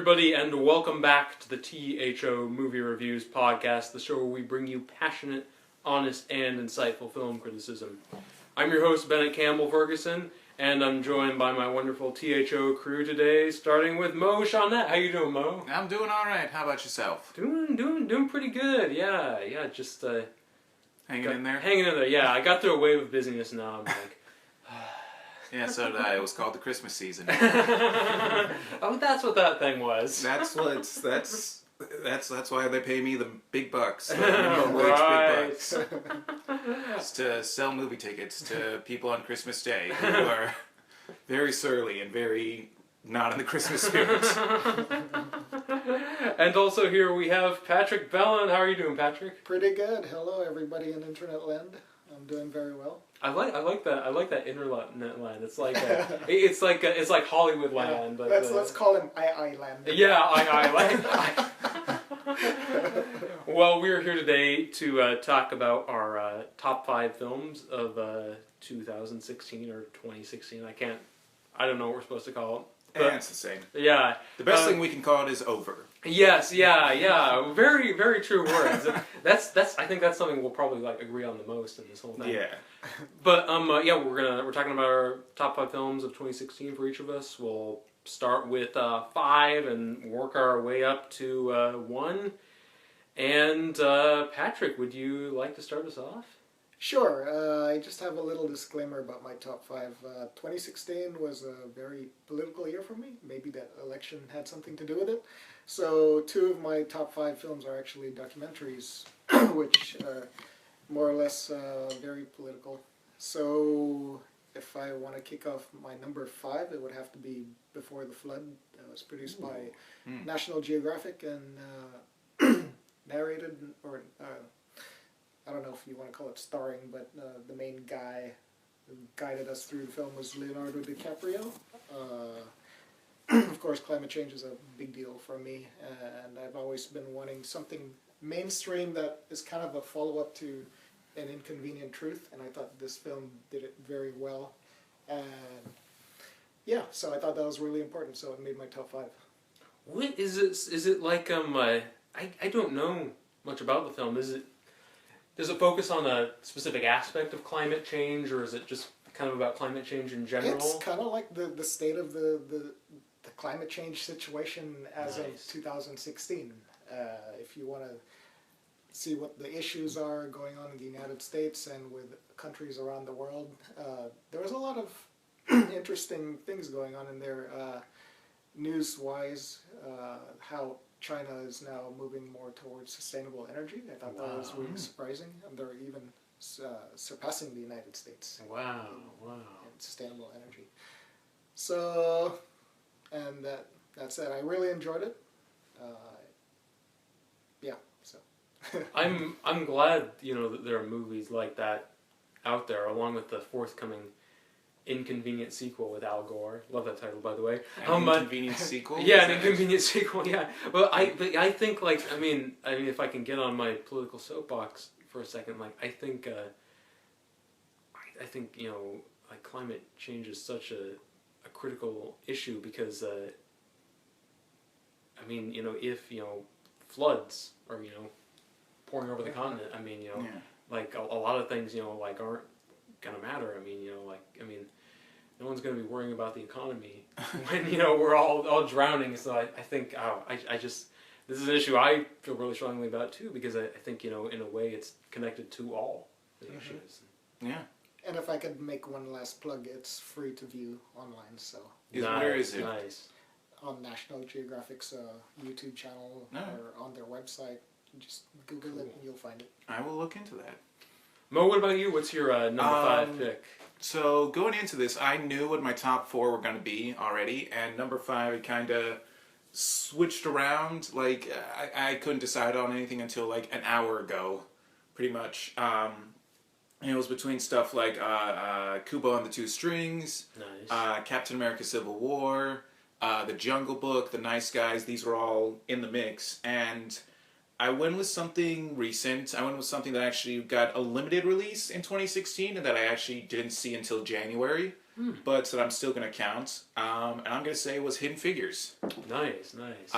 everybody, and welcome back to the T.H.O. Movie Reviews podcast, the show where we bring you passionate, honest, and insightful film criticism. I'm your host, Bennett Campbell Ferguson, and I'm joined by my wonderful T.H.O. crew today, starting with Shaunette. How you doing, Mo? I'm doing all right. How about yourself? Doing pretty good. Yeah, just Hanging in there? Hanging in there. Yeah, I got through a wave of busyness now. I'm like. Yeah, so did I. It was called the Christmas season. Oh, that's what that thing was. That's why they pay me the big bucks. The minimum wage big bucks. It's to sell movie tickets to people on Christmas Day who are very surly and very not in the Christmas spirit. And also here we have Patrick Belin. How are you doing, Patrick? Pretty good. Hello, everybody in internet land. I'm doing very well. I like that internet land. It's like it's like Hollywood land. But let's call him I land. Yeah, I land. Well, we're here today to talk about our top 5 films of 2016 or 2016. I don't know what we're supposed to call it. But, it's the same. Yeah. The best thing we can call it is over. Yes, yeah. Very, very true words. I think that's something we'll probably agree on the most in this whole thing. Yeah. But we're talking about our top 5 films of 2016 for each of us. We'll start with 5 and work our way up to 1. And Patrick, would you like to start us off? Sure. I just have a little disclaimer about my top 5. 2016 was a very political year for me. Maybe that election had something to do with it. So 2 of my top 5 films are actually documentaries, which are more or less very political. So if I want to kick off my number 5, it would have to be Before the Flood. That was produced by National Geographic and narrated, or I don't know if you want to call it starring, but the main guy who guided us through the film was Leonardo DiCaprio. Of course, climate change is a big deal for me, and I've always been wanting something mainstream that is kind of a follow-up to An Inconvenient Truth, and I thought this film did it very well. And yeah, so I thought that was really important, so it made my top 5. What is it? Is it like I don't know much about the film. Does it focus on a specific aspect of climate change, or is it just kind of about climate change in general? It's kind of like the state of the climate change situation as of 2016. If you want to see what the issues are going on in the United States and with countries around the world, there was a lot of interesting things going on in there. News-wise, how China is now moving more towards sustainable energy. I thought that was really surprising. And they're even surpassing the United States. Wow. In sustainable energy. So, and that's it. I really enjoyed it. Yeah, so. I'm glad, that there are movies like that out there, along with the forthcoming Inconvenient sequel with Al Gore. Love that title, by the way. An inconvenient sequel? Yeah, an inconvenient sequel. Yeah. Well, I think I mean, if I can get on my political soapbox for a second, I think climate change is such a critical issue because if floods are pouring over the continent, a lot of things aren't gonna matter. No one's gonna be worrying about the economy when we're all drowning. So I think this is an issue I feel really strongly about too, because I think in a way it's connected to all the issues. Yeah. And if I could make one last plug, it's free to view online. So where is it? Nice. On National Geographic's YouTube channel or on their website. Just Google it and you'll find it. I will look into that. Mo, what about you? What's your number 5 pick? So going into this, I knew what my top 4 were going to be already, and number 5 had kind of switched around. I couldn't decide on anything until an hour ago, pretty much. And it was between stuff like Kubo and the Two Strings, nice. Captain America: Civil War, The Jungle Book, The Nice Guys. These were all in the mix, and I went with something recent. I went with something that actually got a limited release in 2016 and that I actually didn't see until January, but that I'm still going to count. And I'm going to say it was Hidden Figures. Nice, nice.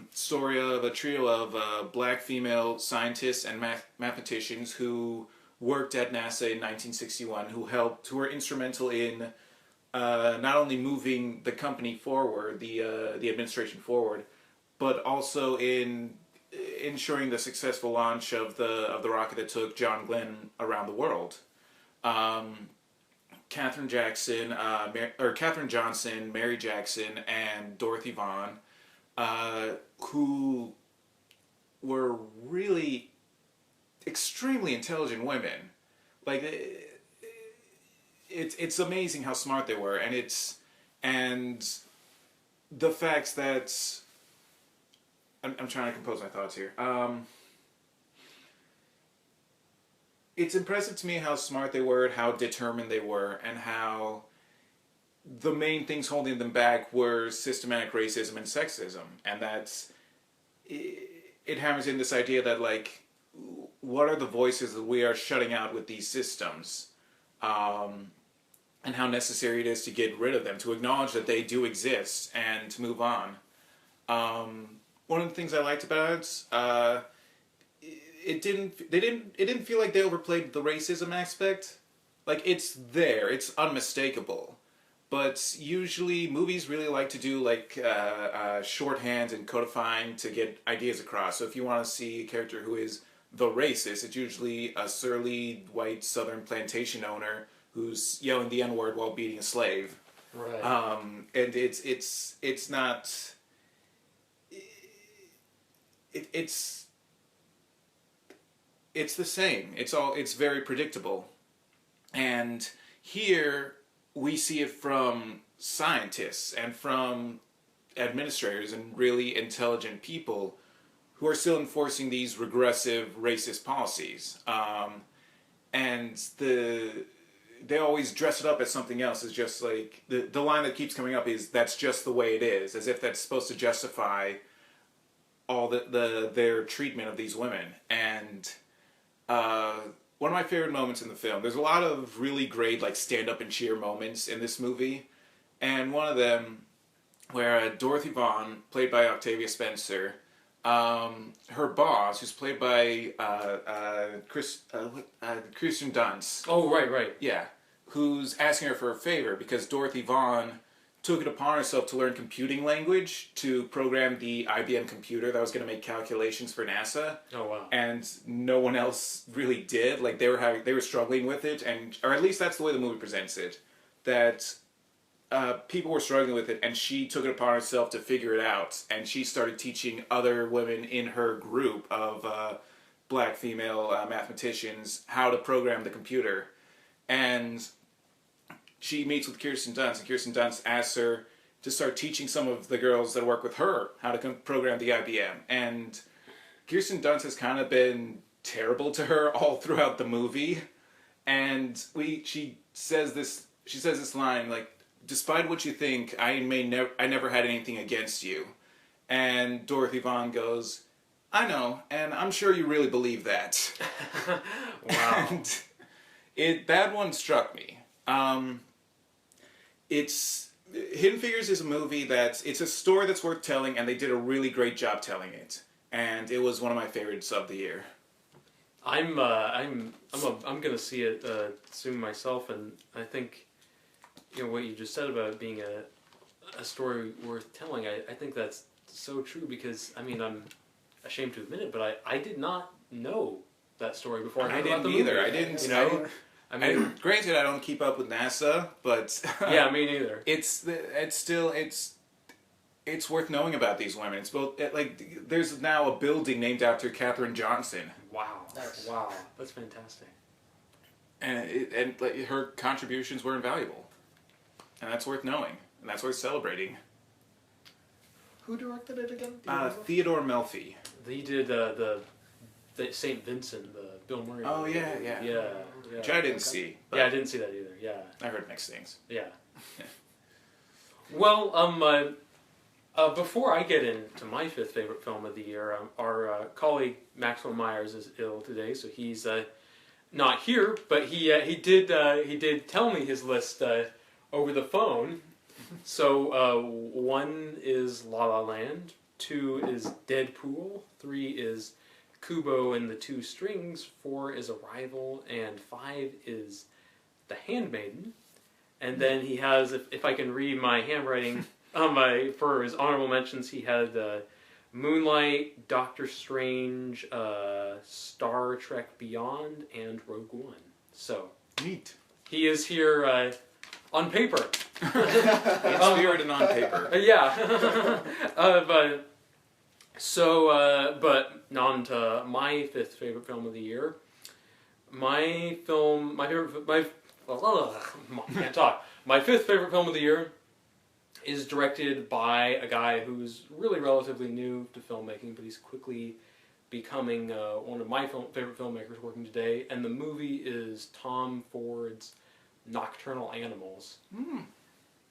Story of a trio of black female scientists and mathematicians who worked at NASA in 1961, who were instrumental in not only moving the company forward, the administration forward, but also in ensuring the successful launch of the rocket that took John Glenn around the world. Katherine Johnson, Mary Jackson, and Dorothy Vaughan, who were really extremely intelligent women. Like, it's amazing how smart they were, and the fact that I'm trying to compose my thoughts here. It's impressive to me how smart they were, how determined they were, and how the main things holding them back were systematic racism and sexism. And it hammers in this idea that, like, what are the voices that we are shutting out with these systems? And how necessary it is to get rid of them, to acknowledge that they do exist, and to move on. One of the things I liked about it, it didn't feel like they overplayed the racism aspect. Like, it's there, it's unmistakable. But usually movies really like to do like shorthand and codifying to get ideas across. So if you want to see a character who is the racist, it's usually a surly white southern plantation owner who's yelling the N-word while beating a slave. Right. And it's not. It's the same. It's very predictable. And here we see it from scientists and from administrators and really intelligent people who are still enforcing these regressive racist policies. And they always dress it up as something else. It's just like the line that keeps coming up is, "That's just the way it is," as if that's supposed to justify all their treatment of these women. And one of my favorite moments in the film, there's a lot of really great like stand up and cheer moments in this movie, and one of them where Dorothy Vaughan, played by Octavia Spencer, her boss, who's played by Kirsten Dunst. Oh, right. Yeah, who's asking her for a favor because Dorothy Vaughan took it upon herself to learn computing language to program the IBM computer that was going to make calculations for NASA. Oh, wow. And no one else really did. Like, they were struggling with it, or at least that's the way the movie presents it, that people were struggling with it, and she took it upon herself to figure it out, and she started teaching other women in her group of black female mathematicians how to program the computer. And she meets with Kirsten Dunst, and Kirsten Dunst asks her to start teaching some of the girls that work with her how to program the IBM. And Kirsten Dunst has kind of been terrible to her all throughout the movie. And she says this line, like, "Despite what you think, I never had anything against you." And Dorothy Vaughan goes, "I know, and I'm sure you really believe that." Wow. And that one struck me. Hidden Figures is a movie it's a story that's worth telling, and they did a really great job telling it. And it was one of my favorites of the year. I'm gonna see it soon myself, and I think what you just said about it being a story worth telling. I think that's so true, because I'm ashamed to admit it, but I did not know that story before. I didn't either. I didn't. Granted, I don't keep up with NASA, but yeah, me neither. It's worth knowing about these women. It's both there's now a building named after Katherine Johnson. Wow, wow, that's fantastic. And her contributions were invaluable, and that's worth knowing, and that's worth celebrating. Who directed it again? Theodore Melfi. He did the St. Vincent, the Bill Murray. Oh, movie. yeah. Which I didn't see. Yeah, I didn't see that either. Yeah, I heard mixed things. Yeah. Well, Before I get into my fifth favorite film of the year, our colleague Maxwell Myers is ill today, so he's not here. But he did tell me his list over the phone. So 1 is La La Land, 2 is Deadpool, 3 is Kubo and the Two Strings, 4 is Arrival, and 5 is The Handmaiden. And then he has, if I can read my handwriting, for his honorable mentions, he had Moonlight, Doctor Strange, Star Trek Beyond, and Rogue One. So Neat. he is here on paper. In spirit and on paper. Yeah. But on to my fifth favorite film of the year. My fifth favorite film of the year is directed by a guy who's really relatively new to filmmaking, but he's quickly becoming one of my favorite filmmakers working today. And the movie is Tom Ford's Nocturnal Animals.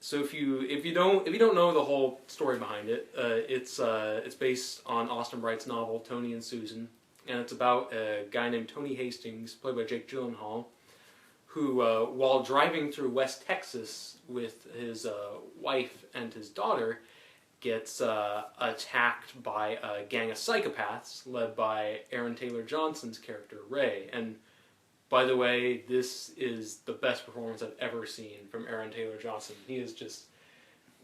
So if you don't know the whole story behind it, it's based on Austin Bright's novel Tony and Susan, and it's about a guy named Tony Hastings, played by Jake Gyllenhaal, who while driving through West Texas with his wife and his daughter, gets attacked by a gang of psychopaths led by Aaron Taylor Johnson's character Ray. And by the way, this is the best performance I've ever seen from Aaron Taylor Johnson. He is just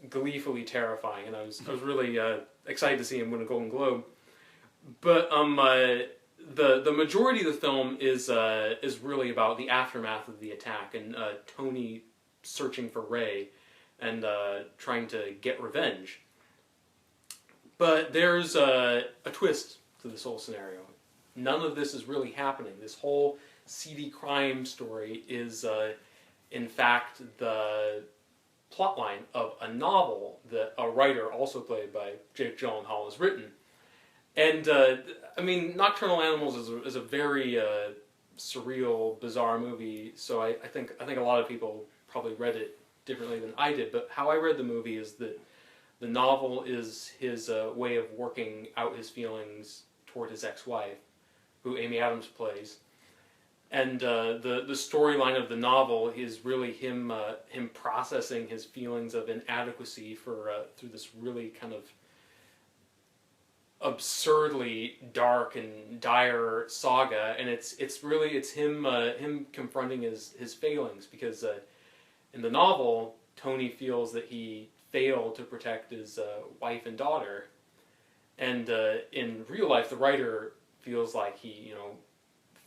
gleefully terrifying, and I was really excited to see him win a Golden Globe. But the majority of the film is really about the aftermath of the attack and Tony searching for Ray and trying to get revenge. But there's a twist to this whole scenario. None of this is really happening. This whole seedy crime story is, in fact, the plotline of a novel that a writer, also played by Jake Gyllenhaal, has written. And, Nocturnal Animals is a very surreal, bizarre movie, so I think a lot of people probably read it differently than I did, but how I read the movie is that the novel is his way of working out his feelings toward his ex-wife, who Amy Adams plays. And the storyline of the novel is really him processing his feelings of inadequacy through this really kind of absurdly dark and dire saga, and it's him confronting his failings, because in the novel Tony feels that he failed to protect his wife and daughter, and in real life the writer feels like he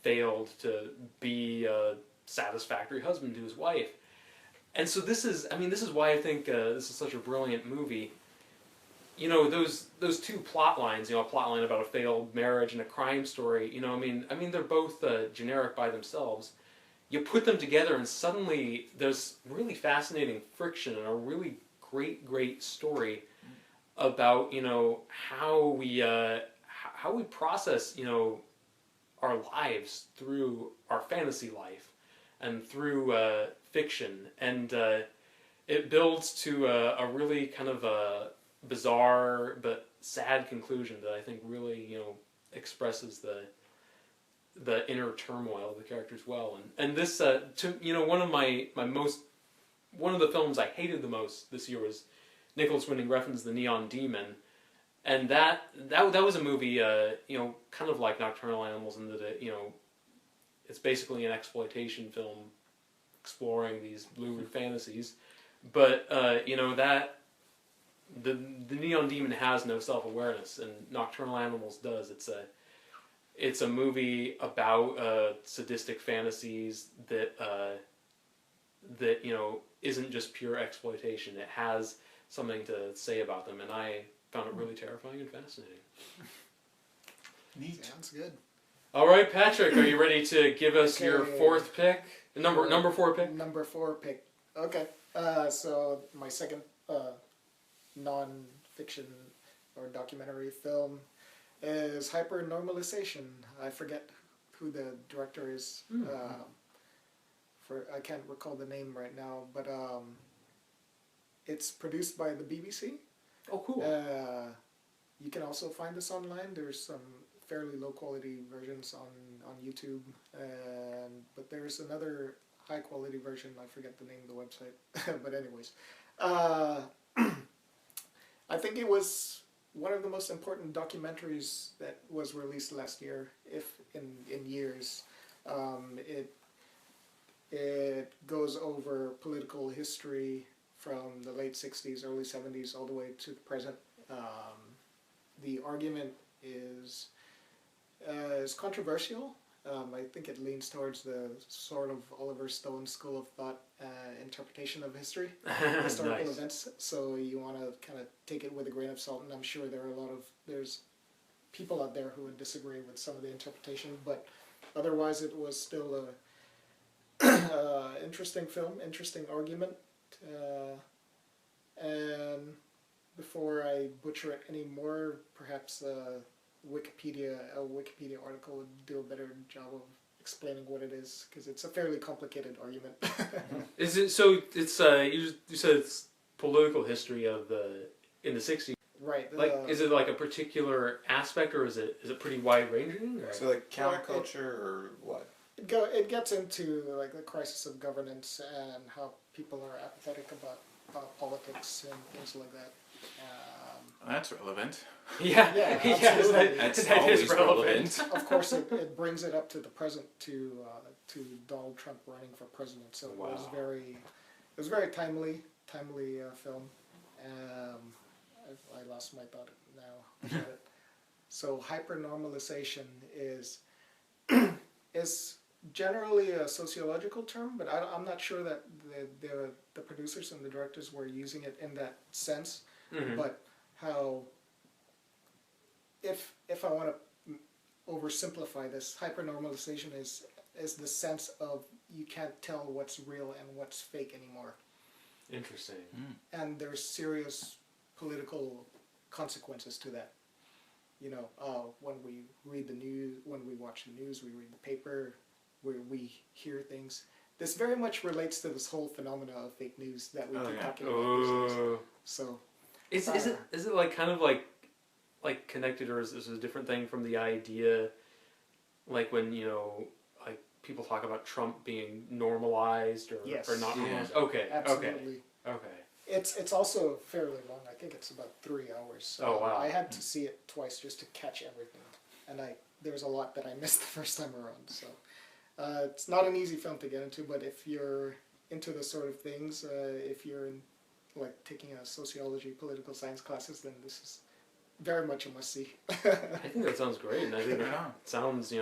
failed to be a satisfactory husband to his wife. And so this is why I think this is such a brilliant movie. Those two plot lines, a plot line about a failed marriage and a crime story, they're both generic by themselves. You put them together and suddenly there's really fascinating friction and a really great story about, how we process, our lives through our fantasy life and through fiction, and it builds to a really kind of a bizarre but sad conclusion that I think really expresses the inner turmoil of the characters well. And this one of the films I hated the most this year was Nicholas Winding Refn's The Neon Demon. And that was a movie, kind of like Nocturnal Animals, in that it's basically an exploitation film exploring these lurid fantasies. But that the Neon Demon has no self-awareness, and Nocturnal Animals does. It's a movie about sadistic fantasies that isn't just pure exploitation. It has something to say about them, and I found it really terrifying and fascinating. Neat. Sounds good. All right, Patrick, are you ready to give us your fourth pick? Number 4 pick? Number 4 pick. Okay. So my second non-fiction or documentary film is Hypernormalization. I forget who the director is. I can't recall the name right now, but it's produced by the BBC. Oh, cool. You can also find this online. There's some fairly low quality versions on YouTube, but there's another high quality version. I forget the name of the website, but anyways, I think it was one of the most important documentaries that was released last year, if in years. It goes over political history from the late 60s, early 70s, all the way to the present. The argument is controversial. I think it leans towards the sort of Oliver Stone school of thought interpretation of history, historical Nice. events. So you want to kind of take it with a grain of salt, and I'm sure there's people out there who would disagree with some of the interpretation, but otherwise it was still a interesting film, interesting argument, and before I butcher it anymore, perhaps a Wikipedia article would do a better job of explaining what it is, because it's a fairly complicated argument. Is it so? It's you said it's political history of in the 60s. Right. Like, is it like a particular aspect, or is it pretty wide ranging? So like counterculture or what? It gets into like the crisis of governance and how people are apathetic about politics and things like that. That's relevant. Yeah, Yeah, yes, absolutely. That's that is always relevant. Of course, it brings it up to the present, to Donald Trump running for president. So Wow. it was very timely film. I lost my thought now. So hypernormalization is generally a sociological term, but I'm not sure that the producers and the directors were using it in that sense. Mm-hmm. But how, if I want to oversimplify this, hypernormalization is the sense of you can't tell what's real and what's fake anymore. Interesting. And there's serious political consequences to that. You know, when we read the news, when we watch the news, we read the paper, where we hear things. This very much relates to this whole phenomena of fake news that we keep talking about these days. So, is it like kind of like connected, or is this a different thing from the idea, like when like people talk about Trump being normalized or not normalized? Okay, absolutely. Okay. It's also fairly long. I think it's about 3 hours. So oh wow! I had to see it twice just to catch everything, and there was a lot that I missed the first time around. So it's not an easy film to get into, but if you're into the sort of things, if you're in like taking a sociology, political science classes, then this is very much a must see. I think that sounds great, and I think it sounds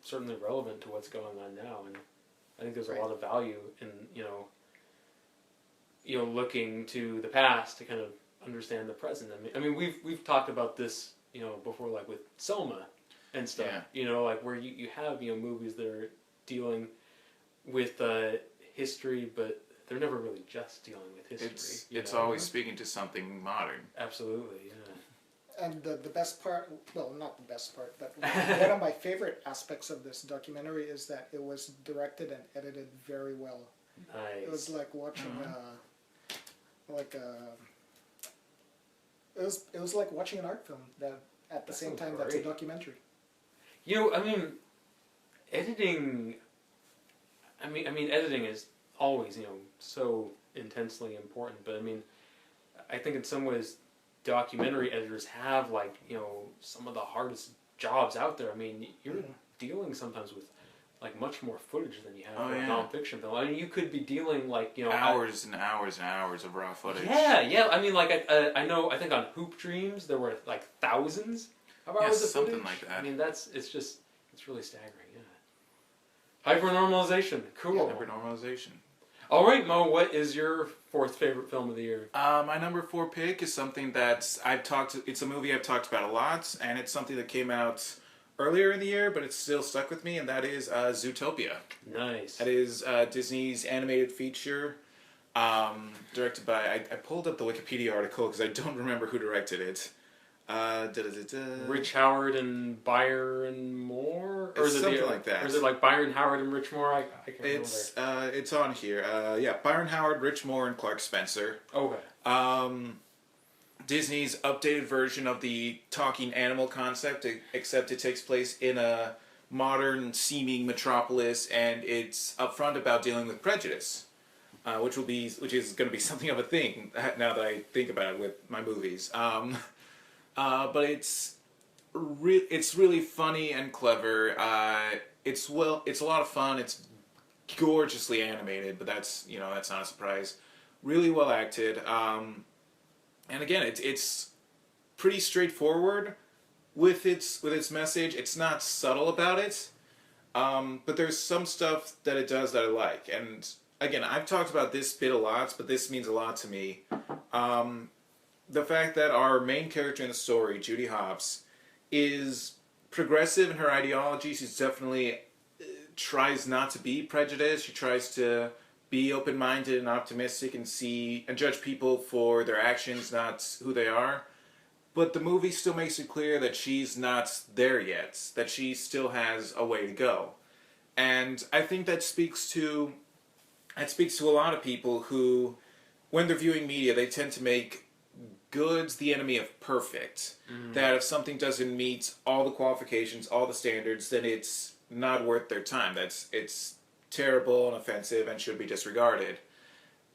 certainly relevant to what's going on now, and I think there's a lot of value in looking to the past to kind of understand the present. I mean we've talked about this before, like with Selma and stuff. Yeah. Like where you have movies that are dealing with history, but they're never really just dealing with history. It's always speaking to something modern. Absolutely, yeah. And the best part, well, not the best part, but one of my favorite aspects of this documentary is that it was directed and edited very well. Nice. It was like watching it was like watching an art film that at the same time that's a documentary. Editing. Editing is always so intensely important, but I think in some ways documentary editors have some of the hardest jobs out there. You're dealing sometimes with much more footage than you have for a nonfiction film. You could be dealing hours and hours and hours of raw footage. Yeah. I think on Hoop Dreams there were thousands of hours of footage. Something like that. It's really staggering. Yeah. Hypernormalization, cool. Hypernormalization. All right, Mo. What is your fourth favorite film of the year? My number 4 pick is something that it's a movie I've talked about a lot, and it's something that came out earlier in the year, but it's still stuck with me, and that is Zootopia. Nice. That is Disney's animated feature, directed by... I pulled up the Wikipedia article because I don't remember who directed it. Rich Howard and Byron Moore? Or is it something like that. Or is it like Byron Howard and Rich Moore? I can't remember. It's on here. Byron Howard, Rich Moore, and Clark Spencer. Okay. Disney's updated version of the talking animal concept, except it takes place in a modern seeming metropolis, and it's upfront about dealing with prejudice, which is going to be something of a thing now that I think about it with my movies. But it's really funny and clever. It's a lot of fun. It's gorgeously animated, but that's not a surprise. Really well acted. And again, it's pretty straightforward with its message. It's not subtle about it, but there's some stuff that it does that I like. And again, I've talked about this bit a lot, but this means a lot to me. The fact that our main character in the story, Judy Hopps, is progressive in her ideology. She's definitely tries not to be prejudiced. She tries to be open-minded and optimistic and see and judge people for their actions, not who they are. But the movie still makes it clear that she's not there yet, that she still has a way to go. And I think that speaks to a lot of people who, when they're viewing media, they tend to make good's the enemy of perfect. Mm-hmm. That if something doesn't meet all the qualifications, all the standards, then it's not worth their time. It's terrible and offensive and should be disregarded.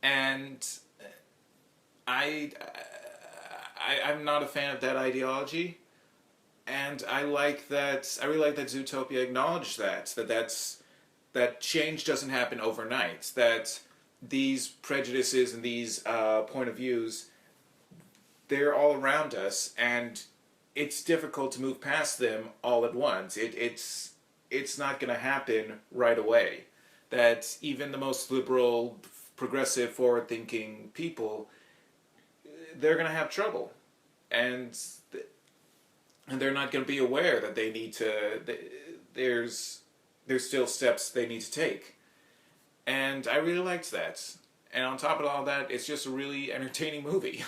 And I'm not a fan of that ideology, and I really like that Zootopia acknowledged that change doesn't happen overnight, that these prejudices and these point of views, they're all around us, and it's difficult to move past them all at once. It's not going to happen right away. That even the most liberal, progressive, forward-thinking people, they're going to have trouble. And they're not going to be aware that they need to, there's still steps they need to take. And I really liked that. And on top of all that, it's just a really entertaining movie.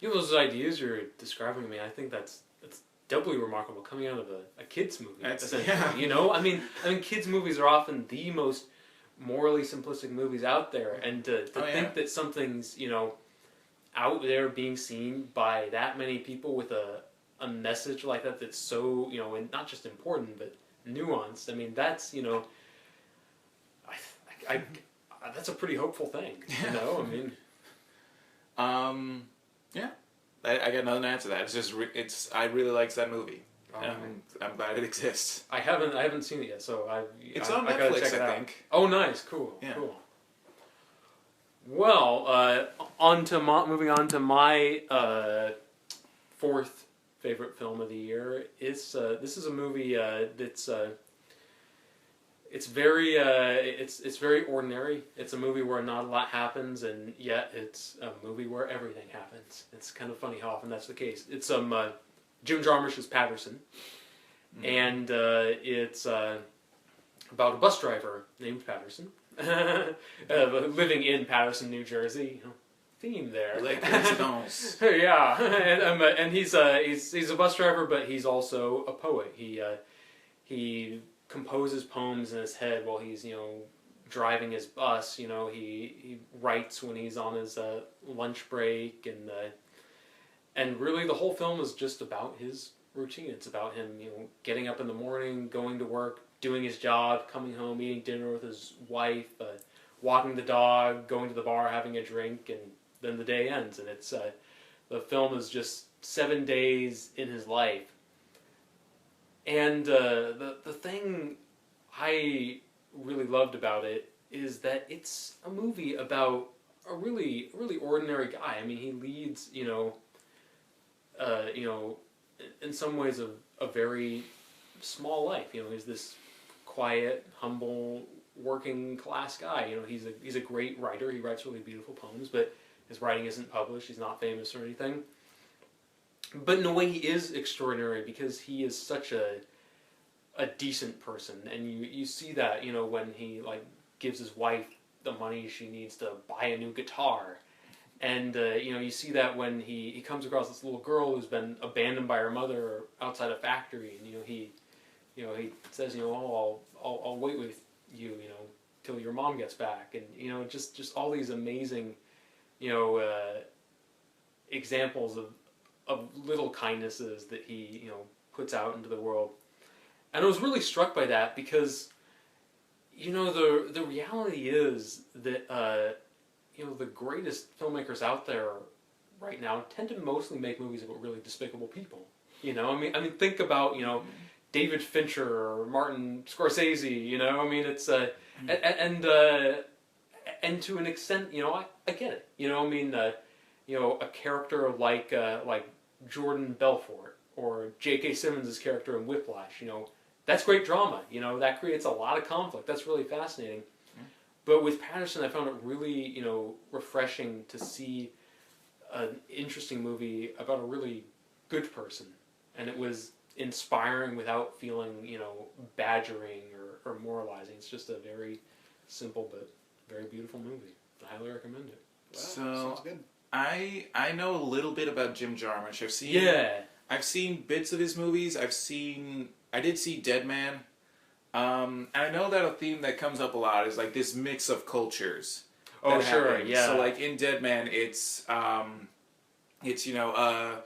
Those ideas you're describing to me, I think that's doubly remarkable coming out of a kid's movie. Yeah. I mean, kids' movies are often the most morally simplistic movies out there, and to think that something's, out there being seen by that many people with a message like that that's so, and not just important, but nuanced. I mean, that's, I that's a pretty hopeful thing, Yeah. I got nothing to add to that. It's just, I really liked that movie. I'm glad it exists. I haven't seen it yet, so it's on Netflix, I think. Oh, nice, cool, cool. Well, moving on to my fourth favorite film of the year. This is a movie that's it's very ordinary. It's a movie where not a lot happens, and yet it's a movie where everything happens. It's kind of funny how often that's the case. It's Jim Jarmusch's Patterson, and it's about a bus driver named Patterson, living in Patterson, New Jersey. Theme there. Yeah, and he's a bus driver, but he's also a poet. He composes poems in his head while he's driving his bus. He writes when he's on his lunch break, and really the whole film is just about his routine. It's about him getting up in the morning, going to work, doing his job, coming home, eating dinner with his wife, walking the dog, going to the bar, having a drink, and then the day ends. And it's the film is just 7 days in his life. And the thing I really loved about it is that it's a movie about a really ordinary guy. I mean, he leads in some ways a very small life. He's this quiet, humble, working class guy. He's a great writer. He writes really beautiful poems, but his writing isn't published. He's not famous or anything. But in a way, he is extraordinary because he is such a decent person, and you see that when he gives his wife the money she needs to buy a new guitar, and you see that when he comes across this little girl who's been abandoned by her mother outside a factory, and he says I'll wait with you till your mom gets back, and just all these amazing examples of little kindnesses that he, you know, puts out into the world. And I was really struck by that because, you know, the reality is that, you know, the greatest filmmakers out there right now tend to mostly make movies about really despicable people. You know, I mean, think about, you know, David Fincher or Martin Scorsese. You know, I mean, it's and to an extent, you know, I get it. You know, I mean, you know, a character like Jordan Belfort or J.K. Simmons' character in Whiplash. You know, that's great drama. You know, that creates a lot of conflict. That's really fascinating. But with Patterson, I found it really, you know, refreshing to see an interesting movie about a really good person, and it was inspiring without feeling, you know, badgering or moralizing. It's just a very simple but very beautiful movie. I highly recommend it. Wow, So sounds good. I know a little bit about Jim Jarmusch. I've seen bits of his movies. I did see Dead Man. And I know that a theme that comes up a lot is like this mix of cultures. Oh, sure, happen. yeah. So like in Dead Man, it's you know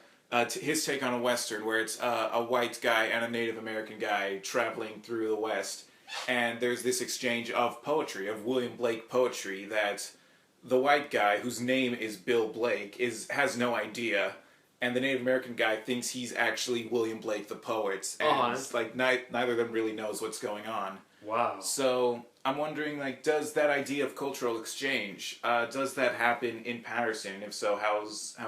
his take on a western where it's a white guy and a Native American guy traveling through the West, and there's this exchange of poetry, of William Blake poetry, that the white guy, whose name is Bill Blake, has no idea. And the Native American guy thinks he's actually William Blake the poet, and like neither of them really knows what's going on. Wow. So I'm wondering, like, does that idea of cultural exchange does that happen in Patterson? And if so, how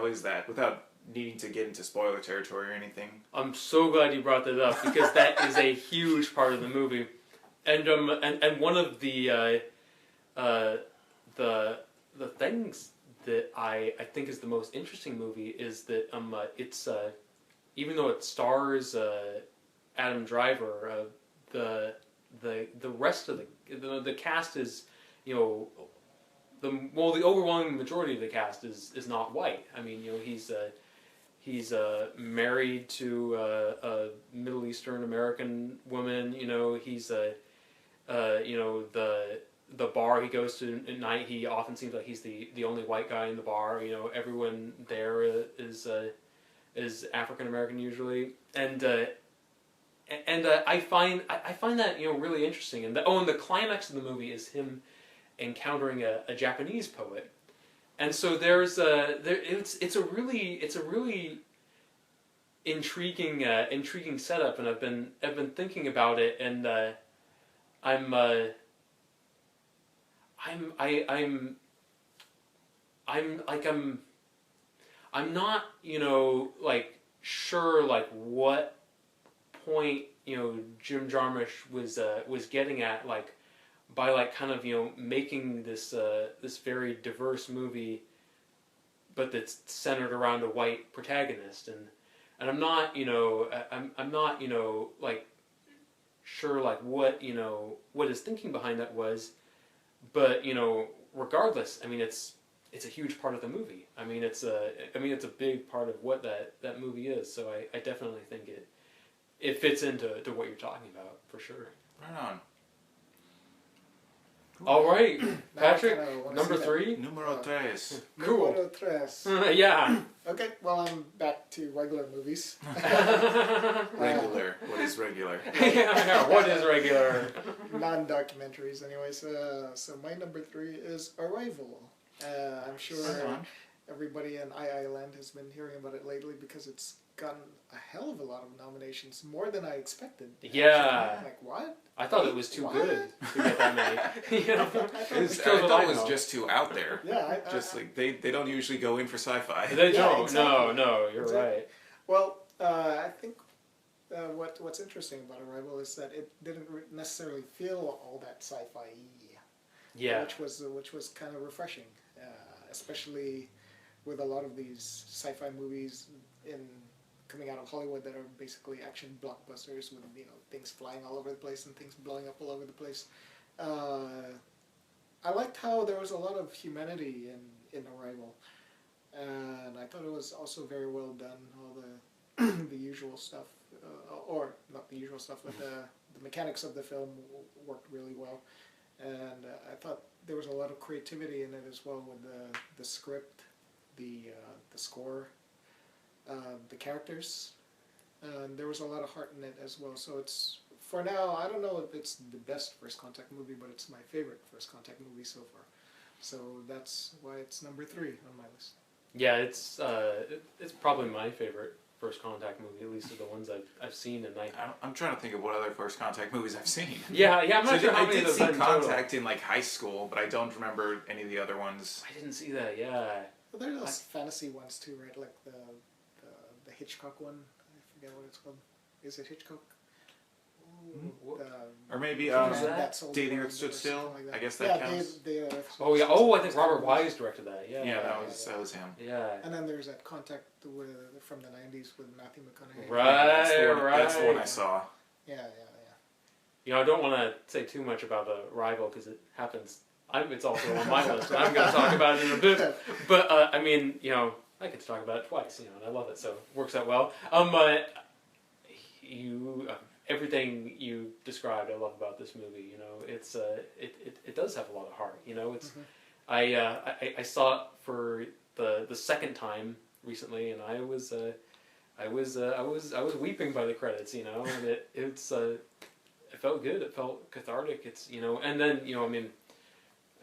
is that? Without needing to get into spoiler territory or anything. I'm so glad you brought that up because that is a huge part of the movie, and one of the things that I think is the most interesting movie is that it's even though it stars Adam Driver, the rest of the cast is, you know, the overwhelming majority of the cast is not white. I mean, you know, he's married to a Middle Eastern American woman. You know, he's you know, the bar he goes to at night, he often seems like he's the only white guy in the bar. You know, everyone there is African American usually, and I find that, you know, really interesting. And the climax of the movie is him encountering a Japanese poet, and so it's a really intriguing setup, and I've been thinking about it, and I'm not, you know, like, sure, like, what point, you know, Jim Jarmusch was getting at, like, by, like, kind of, you know, making this very diverse movie, but that's centered around a white protagonist, and I'm not, you know, I'm not, you know, like, sure, like, what his thinking behind that was. But, you know, regardless, I mean, it's a huge part of the movie. I mean, it's a big part of what that movie is. So I definitely think it fits into what you're talking about for sure. Right on. Cool. All right, Patrick, number 3. Numero tres. Cool. Numero tres. Yeah. Okay, well, I'm back to regular movies. Regular. What is regular? Yeah, what is regular? Non-documentaries, anyways. So my number 3 is Arrival. I'm sure everybody in II Land has been hearing about it lately because it's gotten a hell of a lot of nominations, more than I expected. Yeah. Like, what? I thought it was too good to get that many. You know? I thought it was just too out there. Yeah. Like they don't usually go in for sci-fi. They don't. Yeah, exactly. No, you're right. Well, I think what's interesting about Arrival is that it didn't necessarily feel all that sci-fi. Yeah. Which was kind of refreshing, especially with a lot of these sci-fi movies coming out of Hollywood that are basically action blockbusters with, you know, things flying all over the place and things blowing up all over the place. I liked how there was a lot of humanity in Arrival, and I thought it was also very well done. All the usual stuff, or not the usual stuff, but the mechanics of the film worked really well. And I thought there was a lot of creativity in it as well with the script, the score, the characters. There was a lot of heart in it as well. So it's, for now, I don't know if it's the best First Contact movie, but it's my favorite First Contact movie so far. So that's why it's number 3 on my list. Yeah, it's probably my favorite First Contact movie, at least of the ones I've seen, and I'm trying to think of what other First Contact movies I've seen. Yeah, I'm not sure how many I of did those see in Contact total. in like high school, but I don't remember any of the other ones. I didn't see that. Yeah. Well, there are those fantasy ones too, right? Like the Hitchcock one. I forget what it's called. Is it Hitchcock? Or maybe Day the Earth Stood Still. Like I guess that counts. Oh yeah. Oh, I think Robert Wise directed that. Yeah. Yeah, that was him. Yeah. And then there's that Contact from the 90s with Matthew McConaughey. Right, That's the one I saw. Yeah. You know, I don't want to say too much about Arrival because it happens. It's also on my list, and I'm going to talk about it in a bit. But I mean, you know, I get to talk about it twice. You know, and I love it, so it works out well. Everything you described, I love about this movie. You know, it's it does have a lot of heart. You know, it's I saw it for the second time recently, and I was weeping by the credits. You know, and it felt good. It felt cathartic. It's, you know, and then, you know, I mean,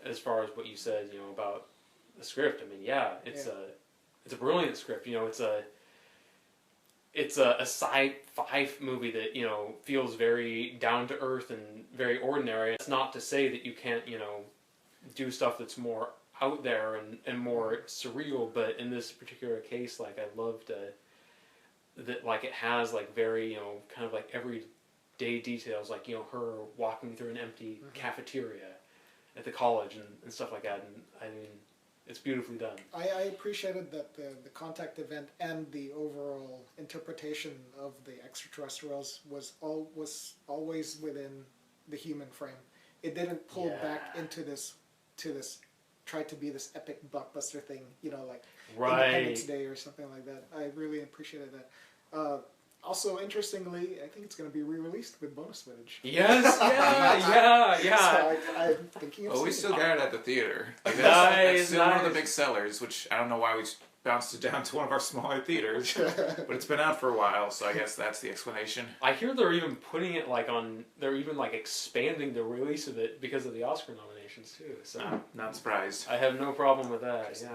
as far as what you said, you know, about the script, I mean, yeah, it's a brilliant script. You know, it's a sci-fi movie that, you know, feels very down to earth and very ordinary. It's not to say that you can't, you know, do stuff that's more out there and more surreal, but in this particular case, like, I loved that, like, it has, like, very, you know, kind of like everyday details, like, you know, her walking through an empty cafeteria at the college and stuff like that. And I mean, it's beautifully done. I appreciated that the Contact event and the overall interpretation of the extraterrestrials was always within the human frame. It didn't pull back into this try to be this epic blockbuster thing, you know, like Independence Day or something like that. I really appreciated that. Also, interestingly, I think it's going to be re-released with bonus footage. Yes, yeah. So I'm thinking of we still got it at the theater. Like, that's still one of the big sellers, which I don't know why we bounced it down to one of our smaller theaters. But it's been out for a while, so I guess that's the explanation. I hear they're even putting it they're even like expanding the release of it because of the Oscar nominations too. So not surprised. I have no problem with that. Yeah.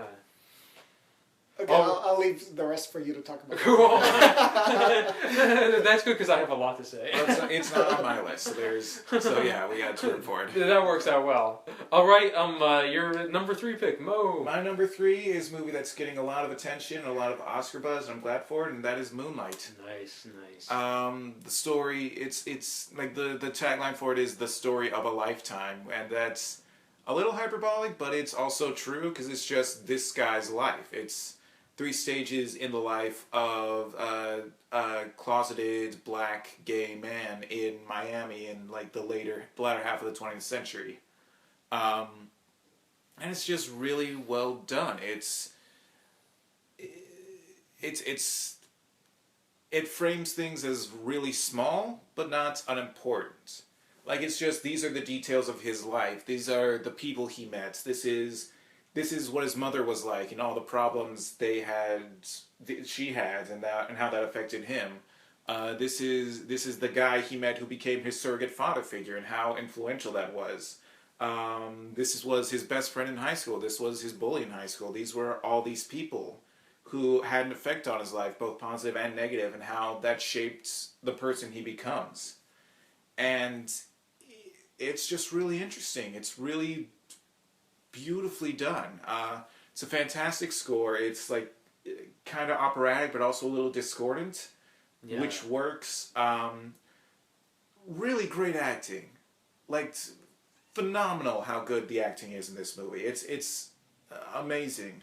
Okay, I'll leave the rest for you to talk about. Cool. That's good because I have a lot to say. Well, it's not on my list, so yeah, we got to turn forward. That works out well. All right, your number 3 pick, Mo. My number 3 is a movie that's getting a lot of attention and a lot of Oscar buzz, and I'm glad for it, and that is Moonlight. Nice. The story, it's like the tagline for it is the story of a lifetime, and that's a little hyperbolic, but it's also true because it's just this guy's life. It's 3 stages in the life of a closeted black gay man in Miami in like the latter half of the 20th century. And it's just really well done. It frames things as really small, but not unimportant. Like, it's just, these are the details of his life. These are the people he met. This is what his mother was like, and all the problems she had, and how that affected him. This is the guy he met who became his surrogate father figure, and how influential that was. This was his best friend in high school. This was his bully in high school. These were all these people who had an effect on his life, both positive and negative, and how that shaped the person he becomes. And it's just really interesting. It's really beautifully done. It's a fantastic score. It's like kind of operatic, but also a little discordant, which works. Really great acting, like phenomenal how good the acting is in this movie. It's amazing.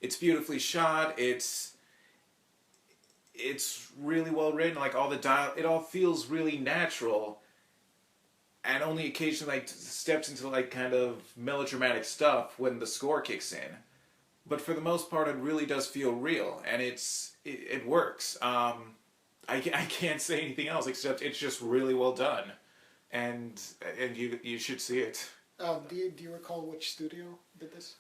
It's beautifully shot. It's really well written. Like, all the it all feels really natural. And only occasionally steps into like kind of melodramatic stuff when the score kicks in. But for the most part, it really does feel real, and it works. I can't say anything else except it's just really well done, and you should see it. Do you recall which studio did this?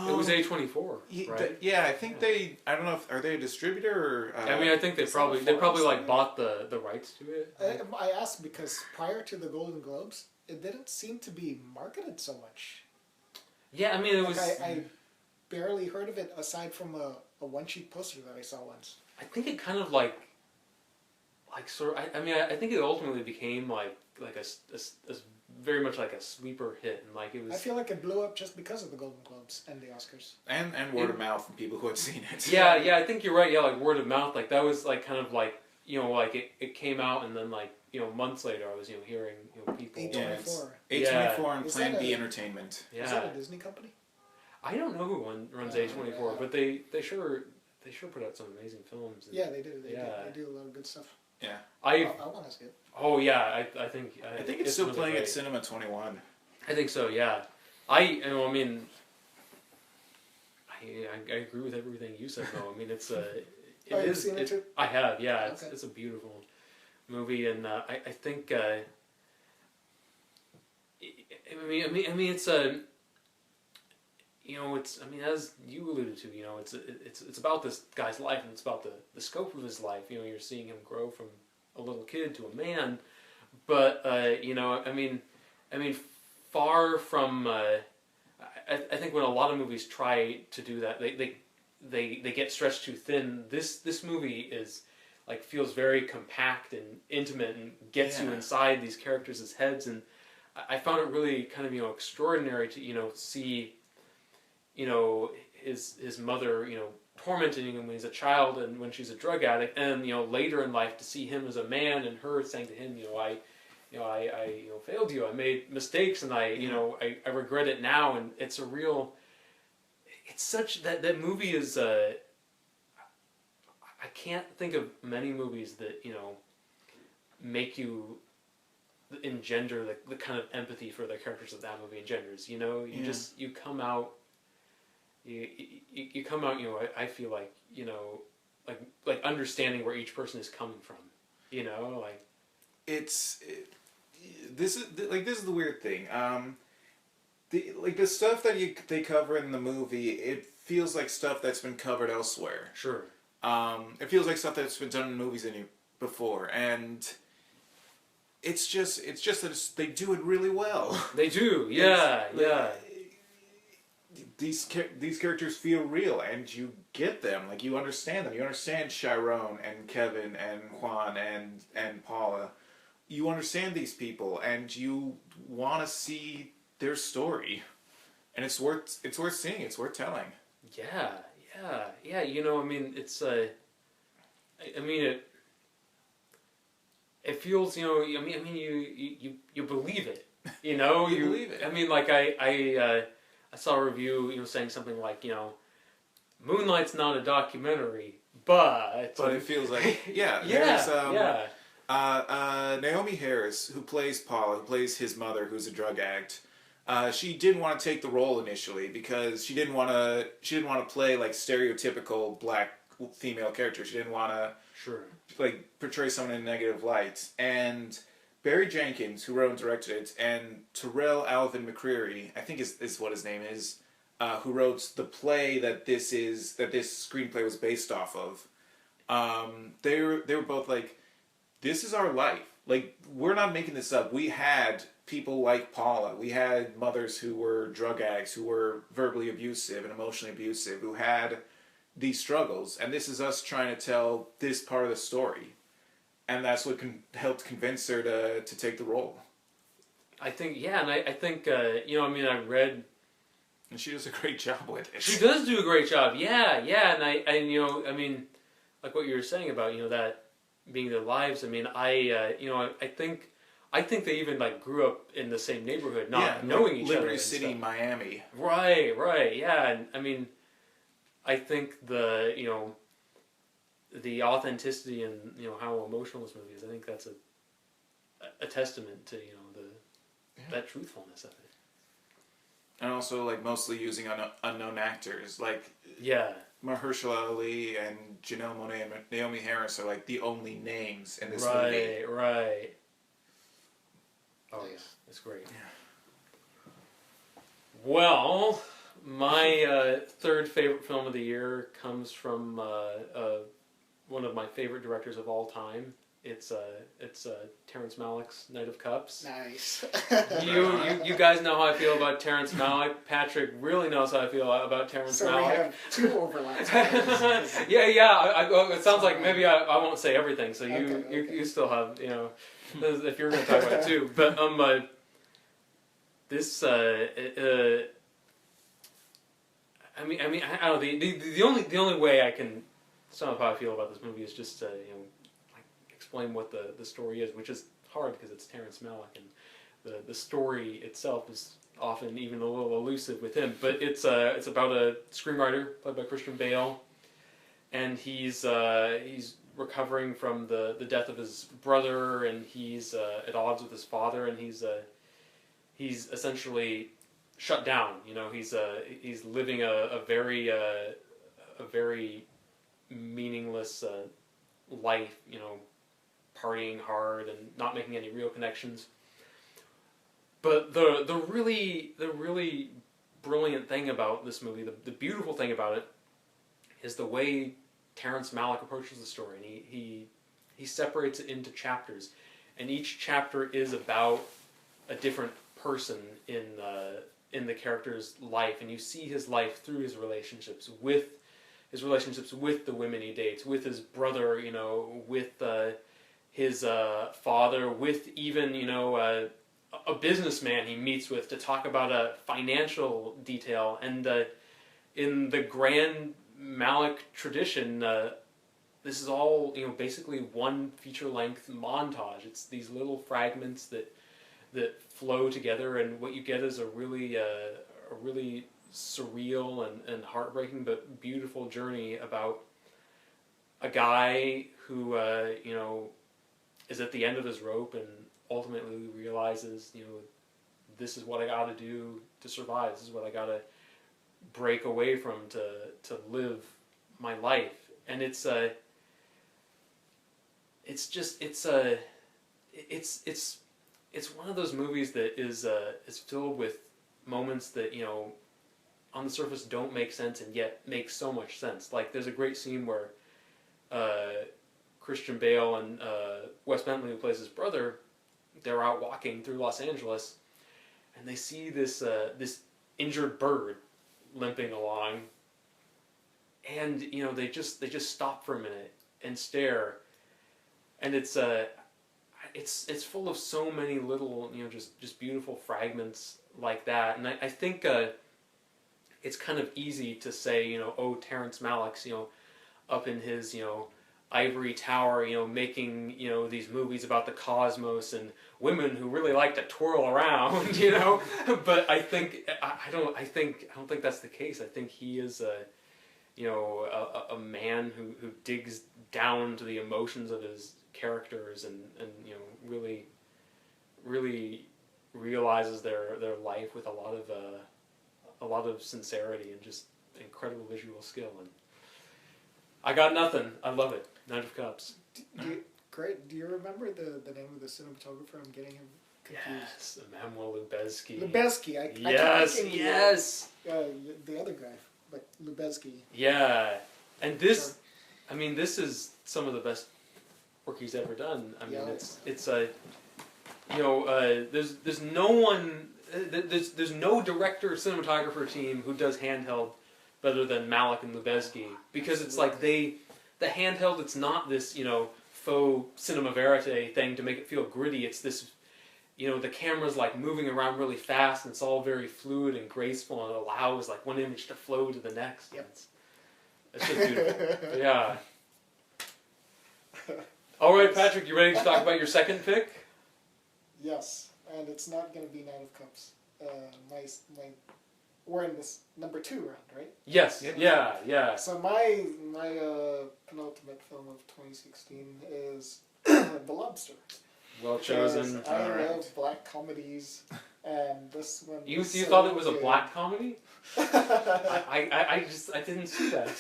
It was A24, right? Yeah, I think they. I don't know if are they a distributor or. I mean, I think they probably like bought the rights to it. I asked because prior to the Golden Globes, it didn't seem to be marketed so much. Yeah, I mean, it was. I barely heard of it aside from a one-sheet poster that I saw once. I think it kind of like sort of. I mean, I think it ultimately became like a very much like a sleeper hit, and like it was. I feel like it blew up just because of the Golden Globes and the Oscars. And word of mouth from people who had seen it. Yeah, I think you're right. Yeah, like word of mouth, like that was like kind of like like it came out, and then like months later, I was hearing people. A24. A24 and Plan B Entertainment. Yeah. Is that a Disney company? I don't know who runs A24, but they sure put out some amazing films. Yeah, they do. They do a lot of good stuff. Yeah. I want to see it. Oh yeah, I think it's still really playing at Cinema 21. I think so. Yeah. I mean, I agree with everything you said though. I mean, it's you've seen it too? I have. Yeah, it's a beautiful movie, and I think I mean it's a. It's. I mean, as you alluded to, it's about this guy's life, and it's about the scope of his life. You're seeing him grow from a little kid to a man, but I mean, far from. I think when a lot of movies try to do that, they get stretched too thin. This movie is like feels very compact and intimate and gets you inside these characters' heads, and I found it really kind of extraordinary to see. His mother, tormenting him when he's a child and when she's a drug addict, and later in life to see him as a man and her saying to him, I failed you, I made mistakes, and I regret it now, and it's a real. It's such that movie is. I can't think of many movies that make you engender the kind of empathy for the characters that movie engenders. You come out. You come out, I feel like, like understanding where each person is coming from, like. This is the weird thing. The stuff that they cover in the movie, it feels like stuff that's been covered elsewhere. Sure. It feels like stuff that's been done in movies before, and it's just that they do it really well. They do, yeah. These characters feel real, and you get them. Like, you understand them. You understand Chiron and Kevin and Juan and Paula. You understand these people, and you want to see their story, and it's worth seeing. It's worth telling. Yeah. I mean, it's I mean it feels. I mean, you believe it. You believe it. I mean, like I saw a review, saying something like, Moonlight's not a documentary, but it feels like Naomi Harris, who plays Paula, who plays his mother, who's a drug addict. She didn't want to take the role initially because she didn't want to play like stereotypical black female character. She didn't want to like portray someone in a negative light. And Barry Jenkins, who wrote and directed it, and Terrell Alvin McCreary, I think is what his name is, who wrote the play that this screenplay was based off of. They were both like, this is our life. Like, we're not making this up. We had people like Paula. We had mothers who were drug addicts, who were verbally abusive and emotionally abusive, who had these struggles, and this is us trying to tell this part of the story. And that's what helped convince her to take the role. I think, and I think, I mean, I read... And she does a great job with it. She does do a great job, yeah, and I mean, like what you were saying about, that being their lives, I mean, I think they even, like, grew up in the same neighborhood, not knowing each other. Liberty City, Miami. Right, yeah, and, I mean, I think the authenticity and how emotional this movie is, I think that's a testament to that truthfulness of it. And also, like, mostly using unknown actors, like Mahershala Ali and Janelle Monáe and Naomi Harris are like the only names in this movie. Right. Oh yeah, it's great. Yeah. Well, My third favorite film of the year comes from one of my favorite directors of all time. It's Terrence Malick's Knight of Cups. Nice. You guys know how I feel about Terrence Malick. Patrick really knows how I feel about Terrence So Malick. we have two overlaps. Yeah. It sounds like maybe I won't say everything. So you still have, if you're going to talk about it too. But this I don't know. The only way I can sum up how I feel about this movie is just explain what the story is, which is hard because it's Terrence Malick and the story itself is often even a little elusive with him. But it's about a screenwriter played by Christian Bale, and he's recovering from the death of his brother, and he's at odds with his father, and he's essentially shut down. He's living a very meaningless life. Partying hard and not making any real connections. But the really brilliant thing about this movie, the beautiful thing about it, is the way Terrence Malick approaches the story. And he separates it into chapters, and each chapter is about a different person in the character's life, and you see his life through his relationships with the women he dates, with his brother, with his father, with even a businessman he meets with to talk about a financial detail. And in the grand Malick tradition, this is all basically one feature-length montage. It's these little fragments that flow together, and what you get is a really surreal and heartbreaking but beautiful journey about a guy who is at the end of his rope and ultimately realizes, this is what I got to do to survive. This is what I got to break away from to live my life. And it's one of those movies that is filled with moments that on the surface don't make sense and yet make so much sense. Like there's a great scene where Christian Bale and Wes Bentley, who plays his brother, they're out walking through Los Angeles, and they see this injured bird limping along, and they just stop for a minute and stare, and it's full of so many little just beautiful fragments like that. And I think it's kind of easy to say Terrence Malick's up in his ivory tower, making these movies about the cosmos and women who really like to twirl around, But I don't think that's the case. I think he is a man who digs down to the emotions of his characters and really realizes their life with a lot of sincerity and just incredible visual skill. And I got nothing. I love it. Knight of Cups. Great. Do you remember the name of the cinematographer? I'm getting him confused. Yes, Emmanuel Lubezki. Lubezki. Yes. The other guy, but Lubezki. Yeah, and this, this is some of the best work he's ever done. It's there's no one, there's no director or cinematographer team who does handheld better than Malick and Lubezki, because it's like the handheld, it's not this faux cinema verite thing to make it feel gritty. It's this the camera's like moving around really fast, and it's all very fluid and graceful, and it allows like one image to flow to the next. Yep. It's just beautiful. Yeah. All right, Patrick, you ready to talk about your second pick? Yes, and it's not going to be Knight of Cups. We're in this number 2 round, right? Yes. Yeah. So my penultimate film of 2016 is The Lobster. Well chosen. I love black comedies, and this one. You thought it was a black comedy? I didn't see that.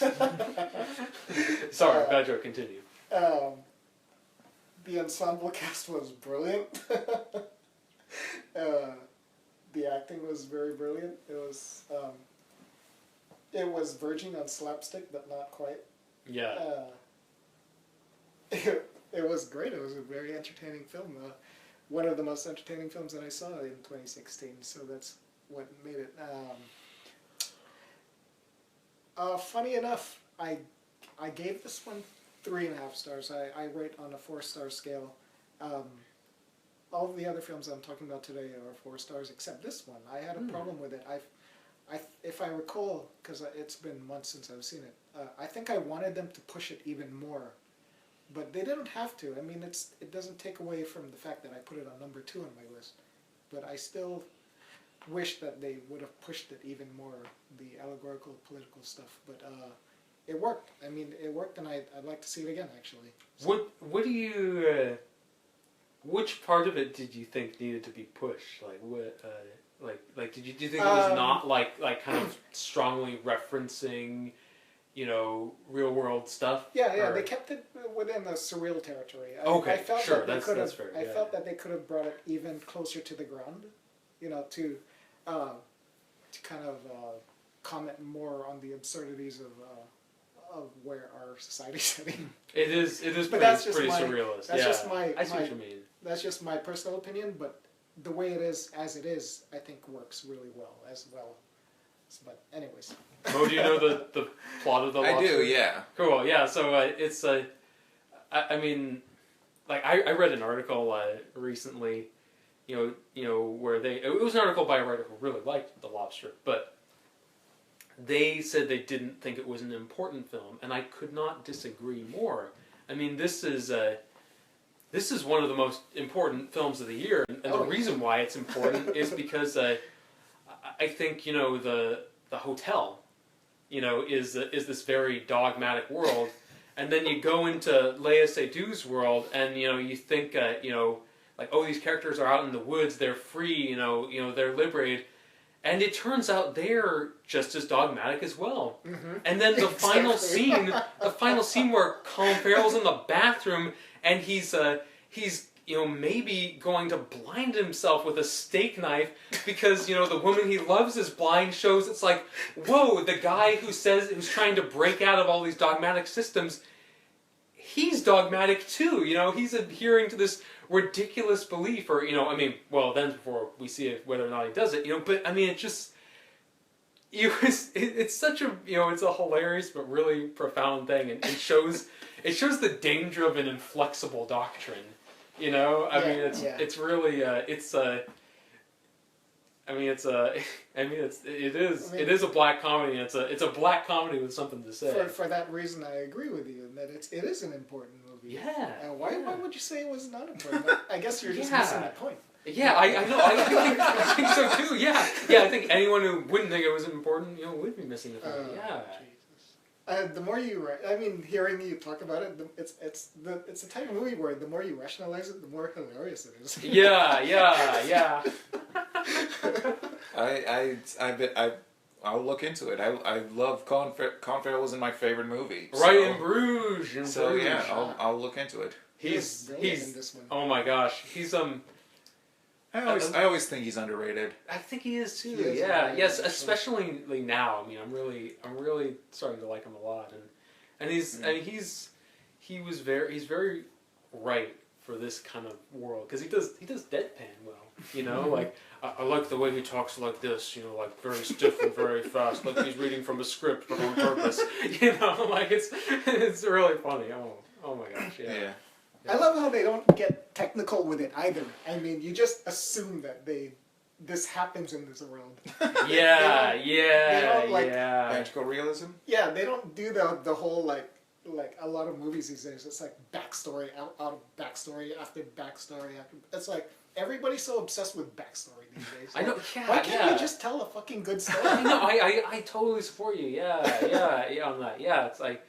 Sorry, bad joke. Continue. The ensemble cast was brilliant. The acting was very brilliant. It was it was verging on slapstick, but not quite. Yeah. It was great. It was a very entertaining film. One of the most entertaining films that I saw in 2016. So that's what made it. Funny enough, I gave this one 3.5 stars. I rate on a 4-star scale. All of the other films I'm talking about today are 4 stars, except this one. I had a problem with it. If I recall, because it's been months since I've seen it, I think I wanted them to push it even more, but they didn't have to. I mean, it doesn't take away from the fact that I put it on number 2 on my list, but I still wish that they would have pushed it even more, the allegorical political stuff. But it worked. I mean, it worked, and I'd like to see it again, actually. So, what do you? Which part of it did you think needed to be pushed? Like what? Do you think it was not like kind of strongly referencing, real world stuff? Yeah, they kept it within the surreal territory. Okay, I felt sure, that that's fair. I felt that they could have brought it even closer to the ground, to kind of comment more on the absurdities of where our society's heading. It is But pretty surrealist. That's just I see what you mean. That's just my personal opinion, but the way it is, as it is, I think works really well as well. But anyways. Mo, do you know the plot of the Lobster? I do, yeah. Cool, yeah. So it's I mean, like I read an article recently, where it was an article by a writer who really liked The Lobster, but they said they didn't think it was an important film, and I could not disagree more. I mean, this is one of the most important films of the year, and the reason why it's important is because I think the hotel, is this very dogmatic world, and then you go into Léa Seydoux' world, and you think like, oh, these characters are out in the woods, they're free, they're liberated. And it turns out they're just as dogmatic as well. Mm-hmm. And then the final scene where Colin Farrell's in the bathroom and he's maybe going to blind himself with a steak knife because the woman he loves is blind, shows it's like, whoa, the guy who's trying to break out of all these dogmatic systems, he's dogmatic too. He's adhering to this ridiculous belief, or then before we see whether or not he does it, but I mean, it's such a it's a hilarious but really profound thing, and it shows the danger of an inflexible doctrine. It's really it is a black comedy, and it's a black comedy with something to say. For that reason, I agree with you that it is an important movie. Yeah. Why would you say it was not important? I guess you're just missing the point. Yeah, I know. I think so too. Yeah. I think anyone who wouldn't think it was important, would be missing the point. The more you, hearing you talk about it, it's the type of movie where the more you rationalize it, the more hilarious it is. Yeah. I'll look into it. I love Colin Farrell was in my favorite movie. Right, in Bruges. Yeah, I'll look into it. He's in this one. Oh my gosh, he's I always think he's underrated. I think he is too. He is Yes, especially now. I mean, I'm really starting to like him a lot, and he's he's very right for this kind of world, because he does deadpan well. Like I like the way he talks like this. Like very stiff and very fast, like he's reading from a script but on purpose. Like it's really funny. Oh my gosh, yeah. I love how they don't get technical with it either. I mean, you just assume that this happens in this world. Yeah. Magical realism? Yeah, they don't do the whole like a lot of movies these days. It's like backstory out of backstory after backstory after. It's like everybody's so obsessed with backstory these days. I know. Yeah. Why can't you just tell a fucking good story? I know. I totally support you. Yeah. On that. Yeah. It's like,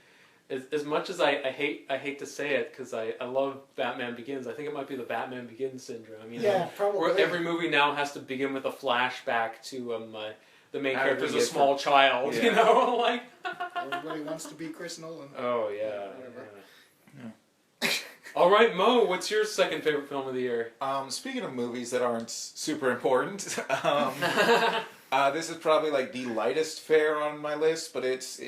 as much as I hate to say it, because I love Batman Begins, I think it might be the Batman Begins syndrome. Probably. Where every movie now has to begin with a flashback to the main character's a small child. Yeah. Like everybody wants to be Chris Nolan. Oh yeah. All right, Mo, what's your second favorite film of the year? Speaking of movies that aren't super important, This is probably like the lightest fare on my list, but it's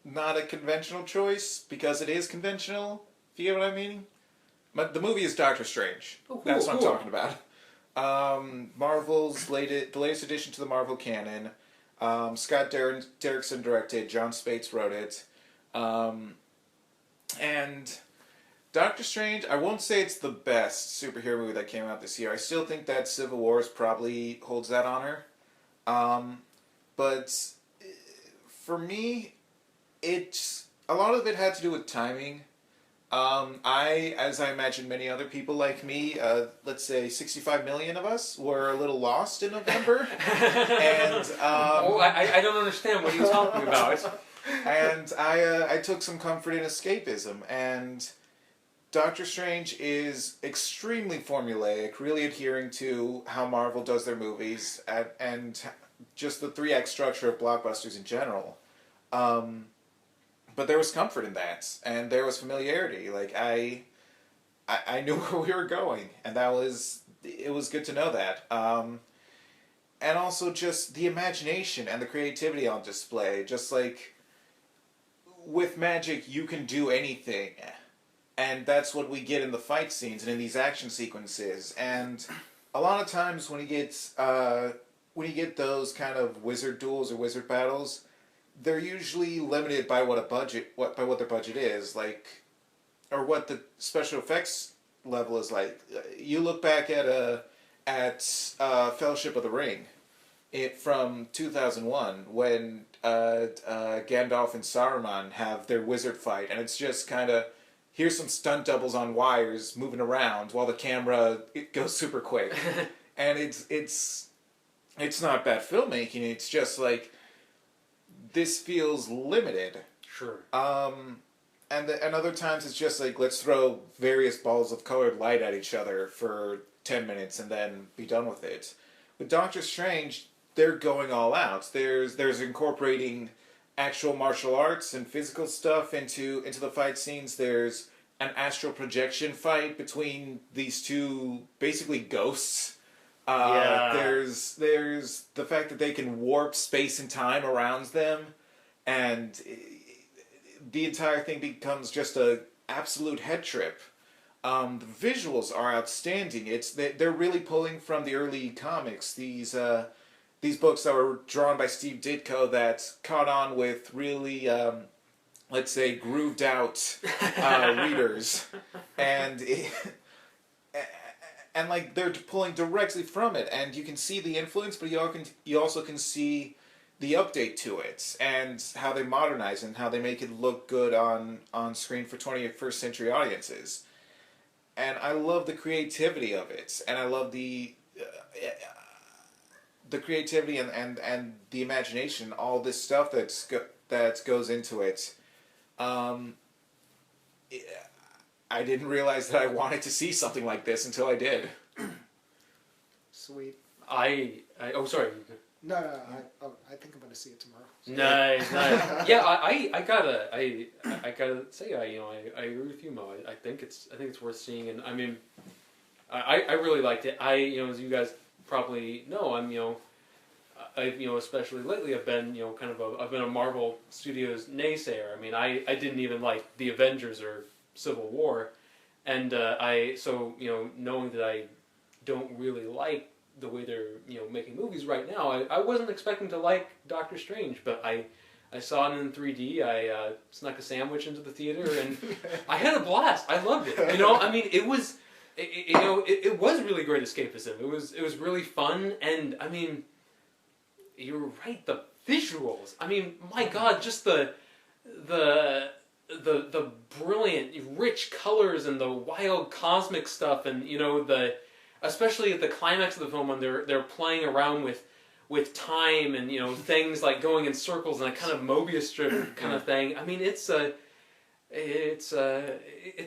not a conventional choice because it is conventional. If you get what I mean. But the movie is Doctor Strange. Oh, cool, That's what cool. I'm talking about. Marvel's the latest addition to the Marvel canon. Scott Derrickson directed. John Spates wrote it. And Doctor Strange, I won't say it's the best superhero movie that came out this year. I still think that Civil Wars probably holds that honor. But for me, a lot of it had to do with timing. As I imagine many other people like me, let's say 65 million of us were a little lost in November. And I don't understand what you're talking about. And I took some comfort in escapism, and Doctor Strange is extremely formulaic, really adhering to how Marvel does their movies, and just the 3-act structure of blockbusters in general. But there was comfort in that, and there was familiarity. Like, I knew where we were going, and it was good to know that. And also just the imagination and the creativity on display. Just like, with magic, you can do anything. And that's what we get in the fight scenes and in these action sequences. And a lot of times when you get those kind of wizard duels or wizard battles, they're usually limited by what their budget is, like, or what the special effects level is like. You look back at Fellowship of the Ring, from 2001, when Gandalf and Saruman have their wizard fight, and it's just kind of, here's some stunt doubles on wires moving around while the camera goes super quick, and it's not bad filmmaking. It's just like, this feels limited. Sure. And other times it's just like, let's throw various balls of colored light at each other for 10 minutes and then be done with it. With Doctor Strange, they're going all out. There's incorporating actual martial arts and physical stuff into the fight scenes. There's an astral projection fight between these two basically ghosts. There's the fact that they can warp space and time around them, and the entire thing becomes just a absolute head trip. The visuals are outstanding. They're really pulling from the early comics. These books that were drawn by Steve Ditko that caught on with really, let's say, grooved out readers, and like, they're pulling directly from it, and you can see the influence, but you also can see the update to it, and how they modernize and how they make it look good on screen for 21st century audiences. And I love the creativity of it, and I love the creativity and the imagination, all this stuff that goes into it. I didn't realize that I wanted to see something like this until I did. Sweet. Oh, sorry. No, I think I'm going to see it tomorrow. Nice. Yeah, I gotta say, I agree with you, Mo. I think it's worth seeing, and I mean, I really liked it. As you guys probably know, I've especially lately, I've been I've been a Marvel Studios naysayer. I mean, I didn't even like the Avengers or Civil War, and knowing that I don't really like the way they're making movies right now, I wasn't expecting to like Doctor Strange, but I saw it in 3D. I snuck a sandwich into the theater, and I had a blast. I loved it. I mean, it was really great escapism. It was really fun, and I mean, you're right. The visuals. I mean, my God, just the brilliant, rich colors and the wild cosmic stuff, and especially at the climax of the film when they're playing around with time and things like going in circles and a kind of Mobius strip kind of thing. I mean, it's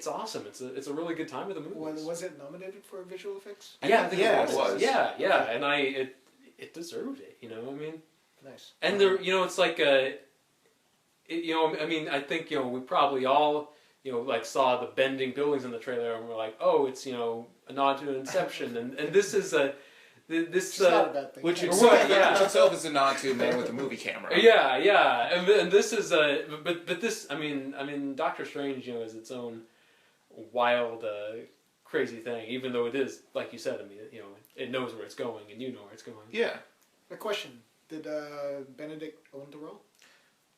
awesome. It's a really good time of the movie. Was it nominated for visual effects? Yeah, I think it was. Yeah, and it deserved it. I mean, nice. And there, it's like I mean, I think we probably all saw the bending buildings in the trailer and we're like, oh, it's a nod to Inception, and this is this not a bad thing. Which Right, itself, yeah. which itself is a nod to a man with a movie camera. yeah, and this is but this, I mean, Doctor Strange, is its own wild, crazy thing. Even though it is, like you said, I mean, it knows where it's going, and you know where it's going. Yeah. A question: did Benedict own the role?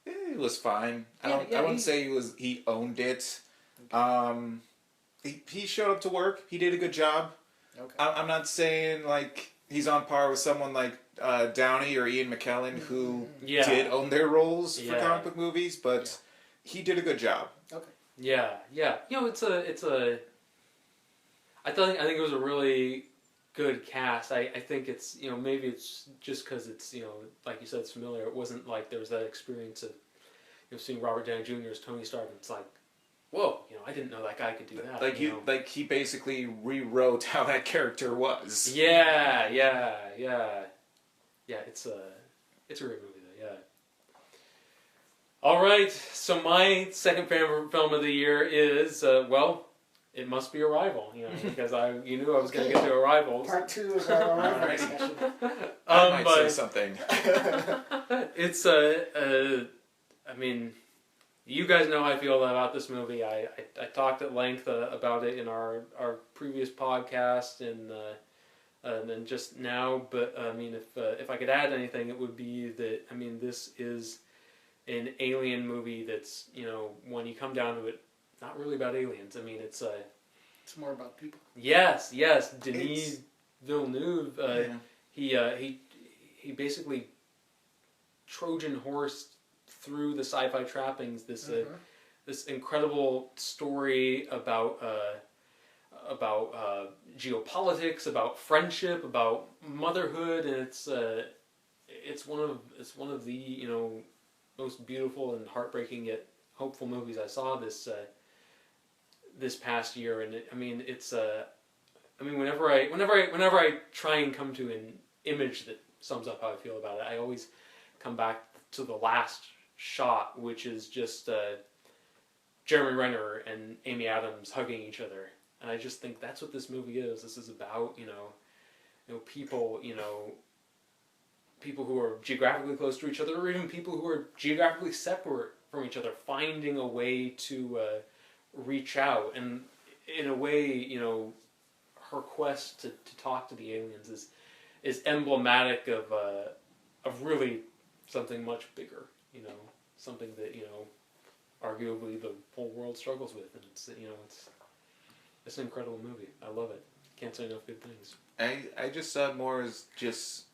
It was fine. Yeah, I wouldn't say he owned it. He showed up to work. He did a good job. Okay. I'm not saying like he's on par with someone like Downey or Ian McKellen who did own their roles for comic book movies, but he did a good job. Okay. Yeah. It's a. I think it was a really good cast. I think it's maybe it's just because it's like you said, it's familiar. It wasn't like there was that experience of seeing Robert Downey Jr. as Tony Stark. And it's like, whoa, I didn't know that guy could do that. Like he basically rewrote how that character was. Yeah. It's a great movie though. Yeah. All right, so my second favorite film of the year is it must be Arrival. Because you knew I was going to get to Arrival. Part 2 is our Arrival discussion. I might say something. It's I mean, you guys know how I feel about this movie. I talked at length about it in our previous podcast and then just now. But I mean, if I could add anything, it would be that this is an alien movie that's when you come down to it, not really about aliens. I mean, it's more about people. Yes, Denis Villeneuve. He basically Trojan horsed through the sci-fi trappings this incredible story about geopolitics, about friendship, about motherhood, and it's one of the most beautiful and heartbreaking yet hopeful movies I saw this past year. And whenever I try and come to an image that sums up how I feel about it, I always come back to the last shot, which is just Jeremy Renner and Amy Adams hugging each other, and I just think that's what this movie is. This is about people people who are geographically close to each other, or even people who are geographically separate from each other, finding a way to reach out. And in a way, her quest to talk to the aliens is emblematic of really something much bigger. Something that arguably the whole world struggles with, and it's an incredible movie. I love it. Can't say enough good things. I just saw it more as just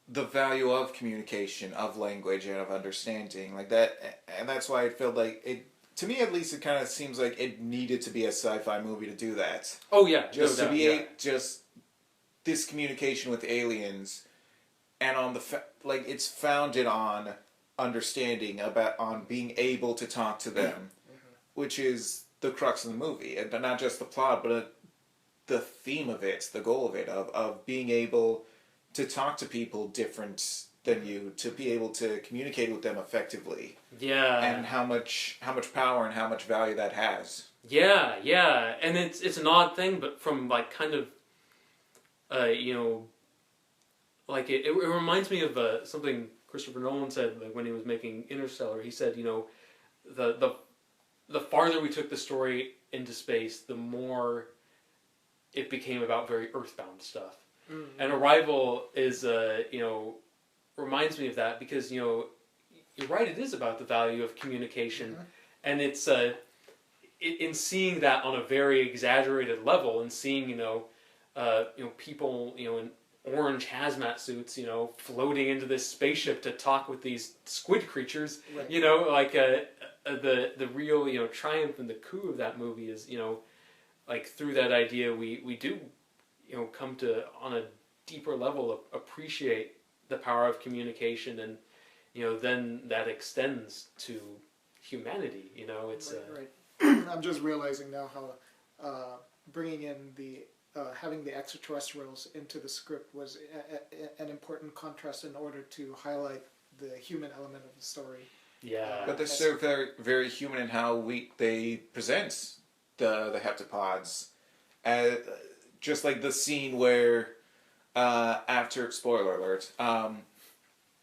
the value of communication, of language, and of understanding, like that, and that's why I felt like it. To me, at least, it kind of seems like it needed to be a sci-fi movie to do that. Oh yeah, just to be just this communication with aliens, and on it's founded on understanding on being able to talk to them, which is the crux of the movie, and not just the plot, but the theme of it, the goal of it, of being able to talk to people different than you, to be able to communicate with them effectively. Yeah. And how much power and how much value that has. Yeah, and it's an odd thing, but from kind of, it reminds me of something Christopher Nolan said when he was making Interstellar. He said, the farther we took the story into space, the more it became about very earthbound stuff. Mm-hmm. And Arrival is, reminds me of that because, you're right, it is about the value of communication. Mm-hmm. And it's, in seeing that on a very exaggerated level and seeing, people, in orange hazmat suits, floating into this spaceship to talk with these squid creatures, right. The real, triumph and the coup of that movie is, through that idea we do, come to, on a deeper level, appreciate the power of communication, and, then that extends to humanity, it's... Right. I'm just realizing now how bringing in the having the extraterrestrials into the script was an important contrast in order to highlight the human element of the story. Yeah, but they're so very, very human in how they present the heptapods. Just like the scene where after, spoiler alert,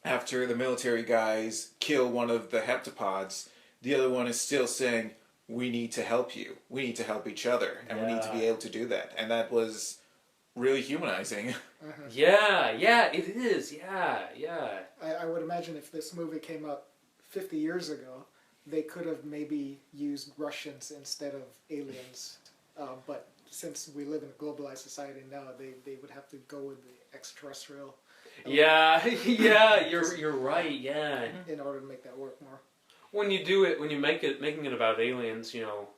after the military guys kill one of the heptapods, the other one is still saying, we need to help you. We need to help each other. And we need to be able to do that. And that was really humanizing. Yeah, it is. Yeah. I would imagine if this movie came out 50 years ago, they could have maybe used Russians instead of aliens. But since we live in a globalized society now, they would have to go with the extraterrestrial. Yeah, you're right. Yeah. In order to make that work more. When you do it, when you making it about aliens, you know,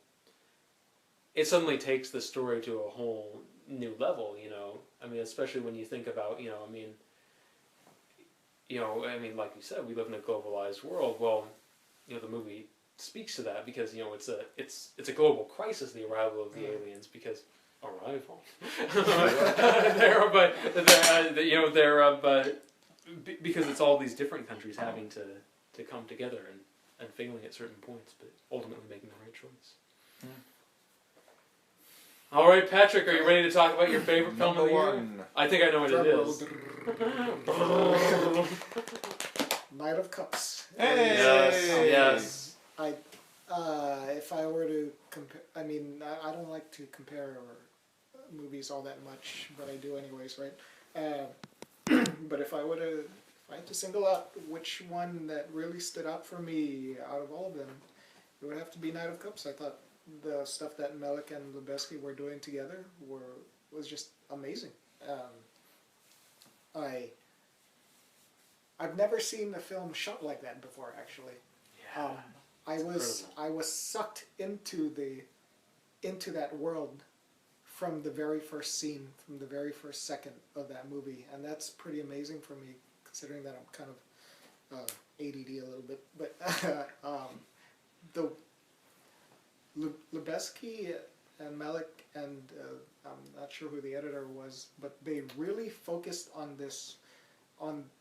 it suddenly takes the story to a whole new level. You know, I mean, especially when you think about, you know, like you said, we live in a globalized world. Well, you know, the movie speaks to that because, you know, it's a global crisis, the arrival of the aliens, because because it's all these different countries having to come together and failing at certain points, but ultimately making the right choice. All right, Patrick, are you ready to talk about your favorite film of the year? I think I know what it is. Knight of Cups. Hey! Yes. If I were to compare, I mean, I don't like to compare movies all that much, but I do anyways, right? But if I had to single out which one that really stood out for me out of all of them, it would have to be Knight of Cups. I thought the stuff that Melick and Lubezki were doing together was just amazing. I've never seen a film shot like that before, actually. Yeah. I was sucked into that world from the very first scene, from the very first second of that movie, and that's pretty amazing for me, considering that I'm kind of ADD a little bit. But the Lubezki and Melick and I'm not sure who the editor was, but they really focused on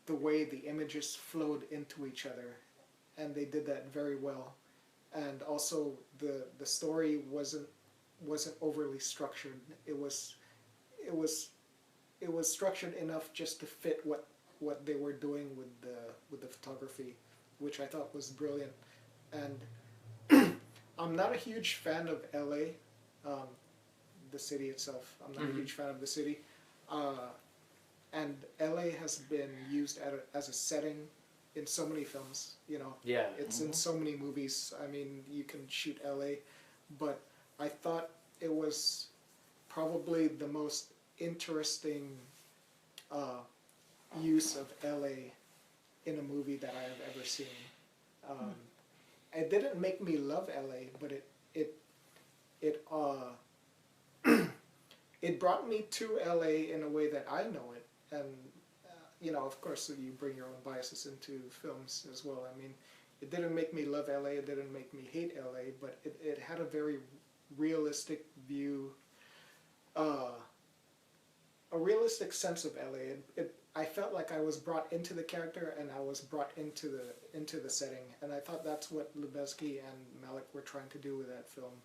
the way the images flowed into each other, and they did that very well. And also the story wasn't overly structured. It was structured enough just to fit what they were doing with the photography, which I thought was brilliant. And I'm not a huge fan of LA, the city itself. I'm not a huge fan of the city. And LA has been used as a setting in so many films, you know. Yeah. It's in so many movies. I mean, you can shoot LA, but I thought it was probably the most interesting use of LA in a movie that I have ever seen. It didn't make me love LA, but it brought me to LA in a way that I know it, and you know, of course, you bring your own biases into films as well. I mean, it didn't make me love LA, it didn't make me hate LA, but it had a very realistic view, a realistic sense of LA. I felt like I was brought into the character and I was brought into the setting, and I thought that's what Lubezki and Melick were trying to do with that film,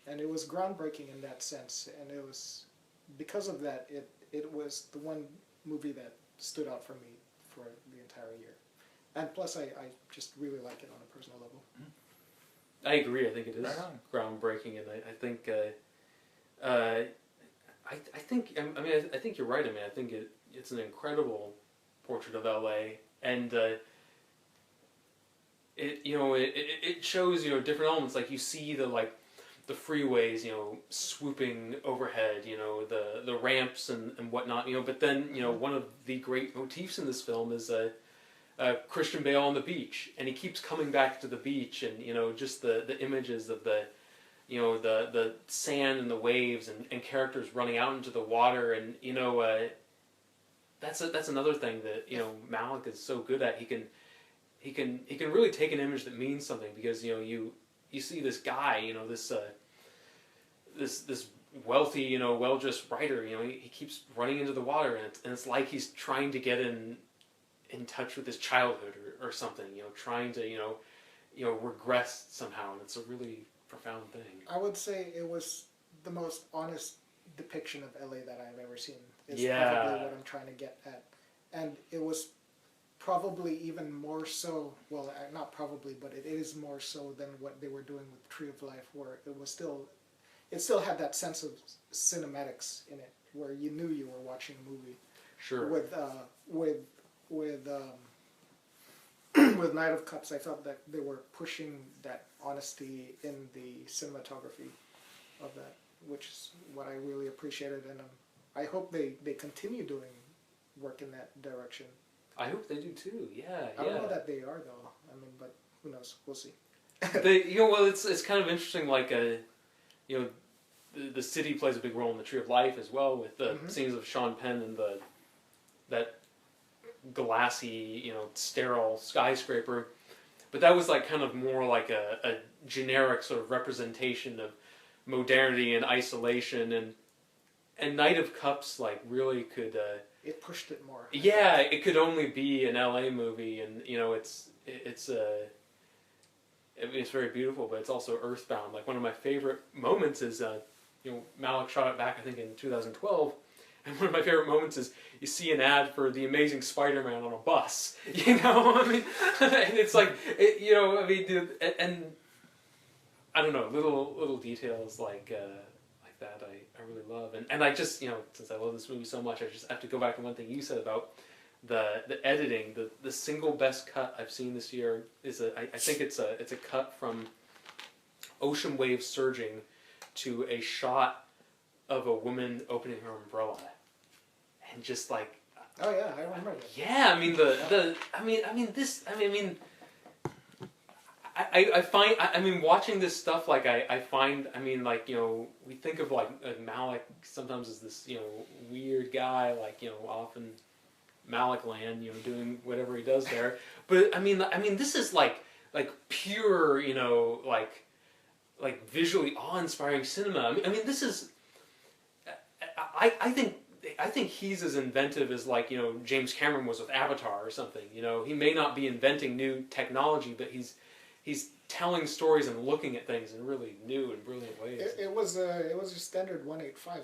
and it was groundbreaking in that sense. And it was because of that it was the one movie that stood out for me for the entire year, and plus I just really like it on a personal level. I agree. I think it is groundbreaking, and I think I think you're right. I mean, I think it's an incredible portrait of LA, and it shows, you know, different elements. Like you see the freeways, you know, swooping overhead, you know, the ramps and whatnot, you know. But then, you know, one of the great motifs in this film is Christian Bale on the beach, and he keeps coming back to the beach, and you know, just the images of the sand and the waves and characters running out into the water, and you know, that's another thing that, you know, Malick is so good at. He can really take an image that means something, because you know, you see this guy, you know, this wealthy, you know, well-dressed writer, you know, he keeps running into the water, and it's like he's trying to get in touch with his childhood or something, you know, trying to, you know, regress somehow, and it's a really profound thing. I would say it was the most honest depiction of LA that I've ever seen. is probably what I'm trying to get at. And it was probably even more so, well, not probably, but it is more so than what they were doing with Tree of Life, where it still had that sense of cinematics in it, where you knew you were watching a movie. Sure. With with Knight of Cups, I felt that they were pushing that honesty in the cinematography of that, which is what I really appreciated, and I hope they continue doing work in that direction. I hope they do too. Yeah, I don't know that they are though. I mean, but who knows? We'll see. Well, it's kind of interesting. Like the city plays a big role in the Tree of Life as well, with the scenes of Sean Penn and that glassy, sterile skyscraper. But that was like kind of more like a generic sort of representation of modernity and isolation, and Knight of Cups like really could. It pushed it more. Yeah, it could only be an LA movie, and it's very beautiful, but it's also earthbound. Like one of my favorite moments is Malick shot it back I think in 2012. And one of my favorite moments is you see an ad for The Amazing Spider-Man on a bus. I mean, and it's like, I mean, and I don't know, little details like that I really love. And I just, since I love this movie so much, I just have to go back to one thing you said about the editing. The single best cut I've seen this year is I think it's a cut from ocean waves surging to a shot of a woman opening her umbrella. And just like, oh yeah, I remember that. Yeah, I mean I mean watching this stuff like I find like we think of like Malick sometimes as this weird guy like off in Malick land doing whatever he does there, but I mean this is like pure like visually awe-inspiring cinema. I mean this is I think he's as inventive as like James Cameron was with Avatar or something. He may not be inventing new technology, but he's telling stories and looking at things in really new and brilliant ways. It was a standard 1:8:5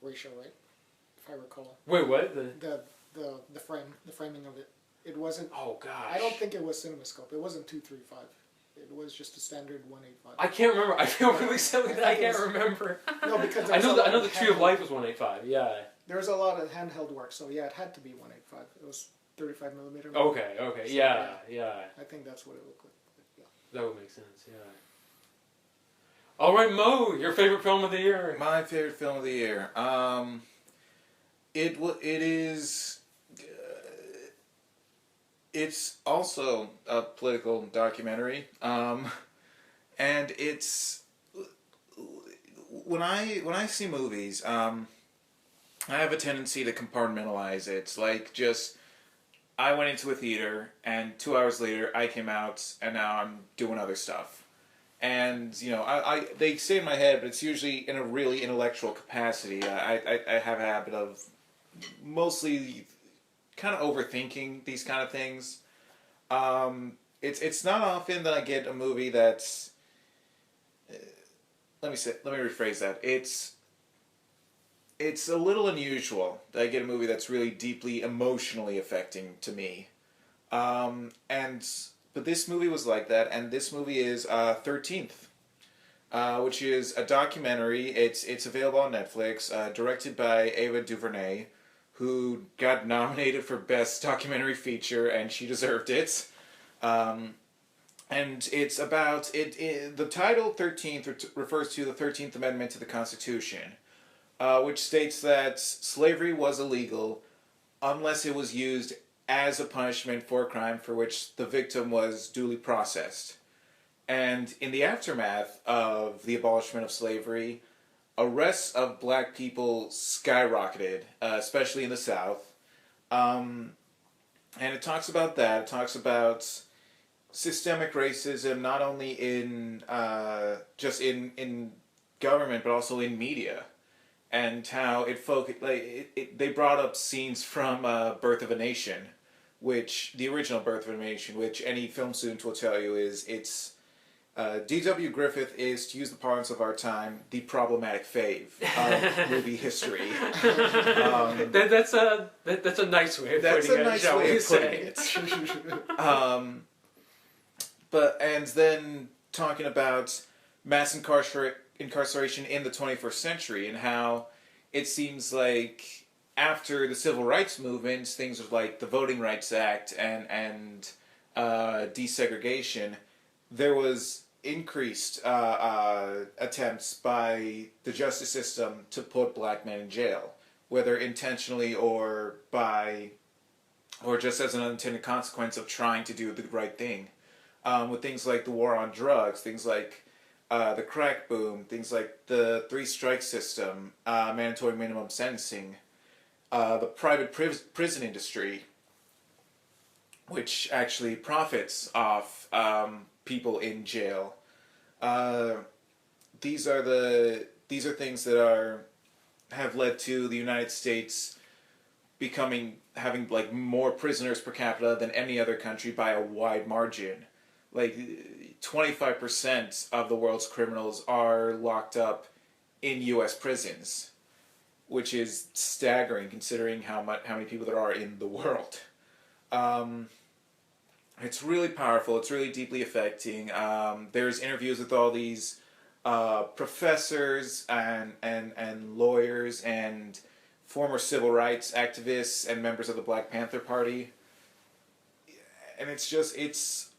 ratio, right? If I recall. Wait, what? The framing of it. It wasn't. Oh gosh. I don't think it was CinemaScope. It wasn't 2:3:5. It was just a standard 1:8:5. I can't remember. I feel really silly that I can't remember. No, because I know the Tree of Life was 1:8:5. Yeah. There's a lot of handheld work, so yeah, it had to be 1:8:5. It was 35 millimeter. Okay. So, yeah. I think that's what it looked like. Yeah. That would make sense. Yeah. All right, Mo, your favorite film of the year? My favorite film of the year. It is. It's also a political documentary, and it's when I see movies, I have a tendency to compartmentalize it. It's like just I went into a theater, and 2 hours later I came out, and now I'm doing other stuff. And they say in my head, but it's usually in a really intellectual capacity. I have a habit of mostly kind of overthinking these kind of things. It's not often that I get a movie that's let me rephrase that. It's a little unusual that I get a movie that's really deeply emotionally affecting to me. But this movie was like that, and this movie is 13th, which is a documentary. It's available on Netflix, directed by Ava DuVernay, who got nominated for Best Documentary Feature, and she deserved it. And it's about the title 13th refers to the 13th Amendment to the Constitution, which states that slavery was illegal unless it was used as a punishment for a crime for which the victim was duly processed. And in the aftermath of the abolishment of slavery, arrests of black people skyrocketed, especially in the South. And it talks about that. It talks about systemic racism, not only in just in government, but also in media. And how they brought up scenes from Birth of a Nation, which the original Birth of a Nation, which any film student will tell you is it's D.W. Griffith is, to use the parlance of our time, the problematic fave of movie history. That's a nice way of putting it. Shall we say? And then talking about mass incarceration in the 21st century and how it seems like after the civil rights movement, things like the Voting Rights Act and desegregation, there was increased attempts by the justice system to put black men in jail, whether intentionally or just as an unintended consequence of trying to do the right thing. With things like the war on drugs, things like the crack boom, things like the 3-strike system, mandatory minimum sentencing, the private prison industry, which actually profits off people in jail. These are things that have led to the United States having like more prisoners per capita than any other country by a wide margin. Like 25% of the world's criminals are locked up in U.S. prisons, which is staggering considering how many people there are in the world. It's really powerful. It's really deeply affecting. There's interviews with all these professors and lawyers and former civil rights activists and members of the Black Panther Party, and it's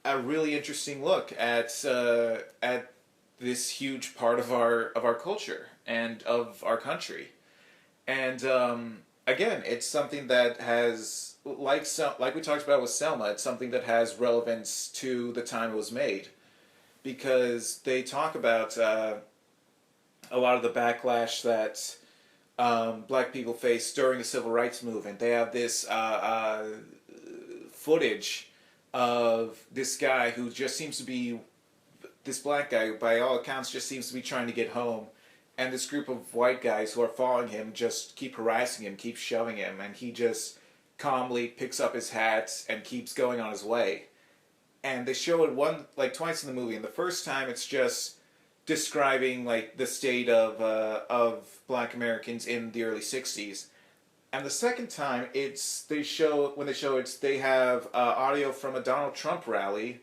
a really interesting look at this huge part of our culture and of our country, and again, it's something that has. Like we talked about with Selma, it's something that has relevance to the time it was made, because they talk about a lot of the backlash that black people faced during the civil rights movement. They have this footage of this guy who just seems to be, this black guy who by all accounts just seems to be trying to get home, and this group of white guys who are following him just keep harassing him, keep shoving him, and he just calmly picks up his hat and keeps going on his way. And they show it twice in the movie. And the first time it's just describing like the state of black Americans in the early 60s. And the second time they have audio from a Donald Trump rally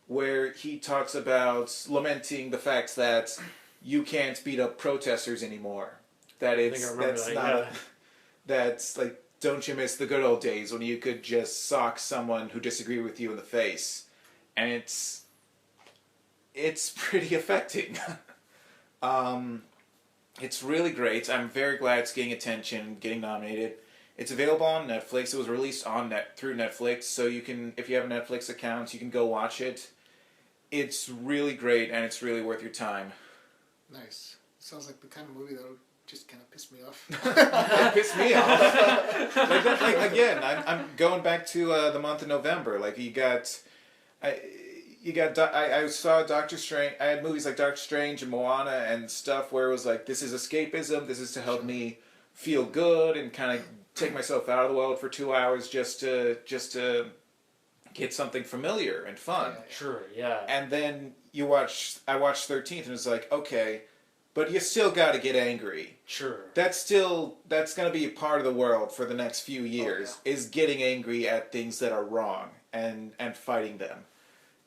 where he talks about lamenting the fact that you can't beat up protesters anymore. That's like, don't you miss the good old days when you could just sock someone who disagreed with you in the face? And it's pretty affecting. It's really great. I'm very glad it's getting attention, getting nominated. It's available on Netflix. It was released through Netflix, so you can, if you have a Netflix account, you can go watch it. It's really great, and it's really worth your time. Nice. Sounds like the kind of movie that would just kind of piss me off. Piss me off. Again, I'm going back to the month of November. Like I saw Doctor Strange. I had movies like Doctor Strange and Moana and stuff where it was like, this is escapism. This is to help me feel good and kind of take myself out of the world for 2 hours just to get something familiar and fun. Sure, yeah. And then I watched 13th and it was like, okay, but you still got to get angry. Sure. That's going to be a part of the world for the next few years, is getting angry at things that are wrong and fighting them.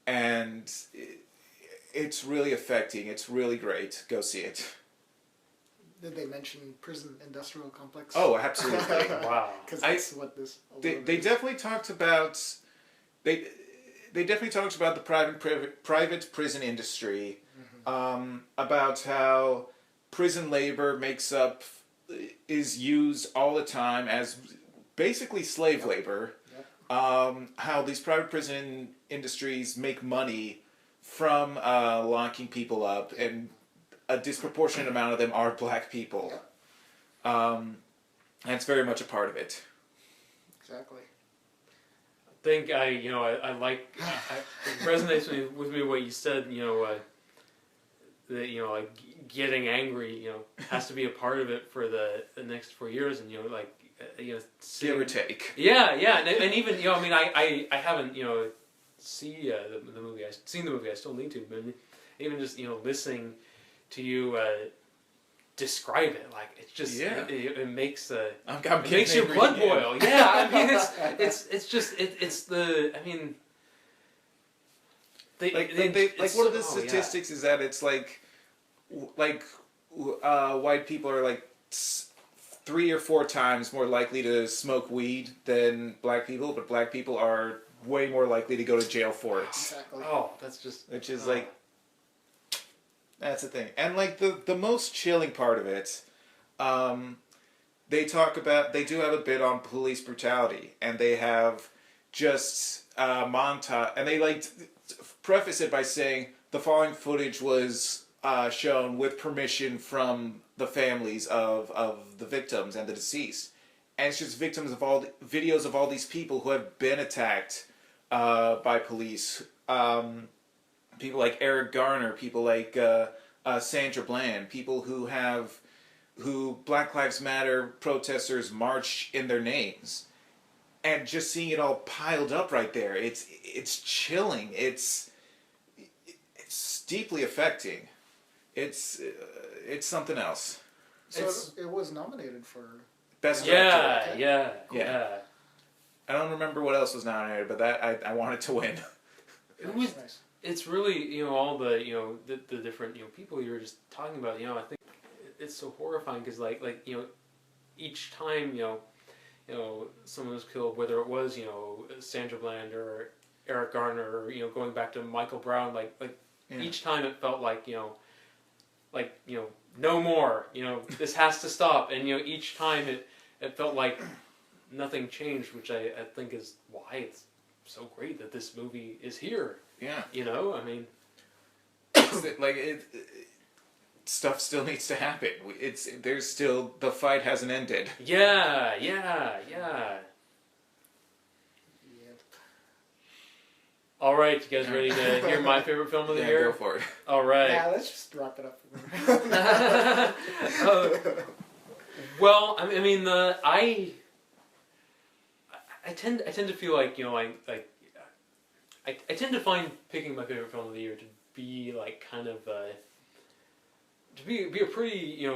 And it's really affecting. It's really great. Go see it. Did they mention prison industrial complex? Oh, absolutely. Wow. Because that's what this... They definitely talked about... They definitely talked about the private prison industry, about how prison labor is used all the time as basically slave labor. Yep. How these private prison industries make money from locking people up, and a disproportionate amount of them are black people. Yep. And it's very much a part of it. Exactly. I think I like it resonates with me what you said. That like getting angry, has to be a part of it for the next 4 years, and give or take. Yeah, and even I haven't see the movie. I've seen the movie. I still need to, but even just listening to you describe it, like it's just it makes it makes your blood boil. Yeah, I mean it's the I mean. One of the statistics is that it's like white people are like 3 or 4 times more likely to smoke weed than black people, but black people are way more likely to go to jail for it. Exactly. Oh, that's just... Which is like... That's the thing. And like the most chilling part of it, they do have a bit on police brutality, and they have just montage, and they like preface it by saying the following footage was shown with permission from the families of the victims and the deceased. And it's just videos of all these people who have been attacked by police. People like Eric Garner, people like Sandra Bland, people who Black Lives Matter protesters march in their names. And just seeing it all piled up right there, it's chilling. It's deeply affecting. It's something else. So it was nominated for Best Director. Yeah. I don't remember what else was nominated, but that I wanted to win. It was nice. It's really all the the different people you were just talking about. I think it's so horrifying because like each time someone was killed, whether it was Sandra Bland or Eric Garner or going back to Michael Brown, each time it felt like no more, this has to stop, and each time it felt like nothing changed, which I think is why it's so great that this movie is here. Yeah. I mean, stuff still needs to happen. There's still, the fight hasn't ended. Yeah. Yep. All right, you guys ready to hear my favorite film of the year? Go for it. All right. Yeah, let's just wrap it up. Well, I mean, I tend to feel like I tend to find picking my favorite film of the year to be like kind of to be a pretty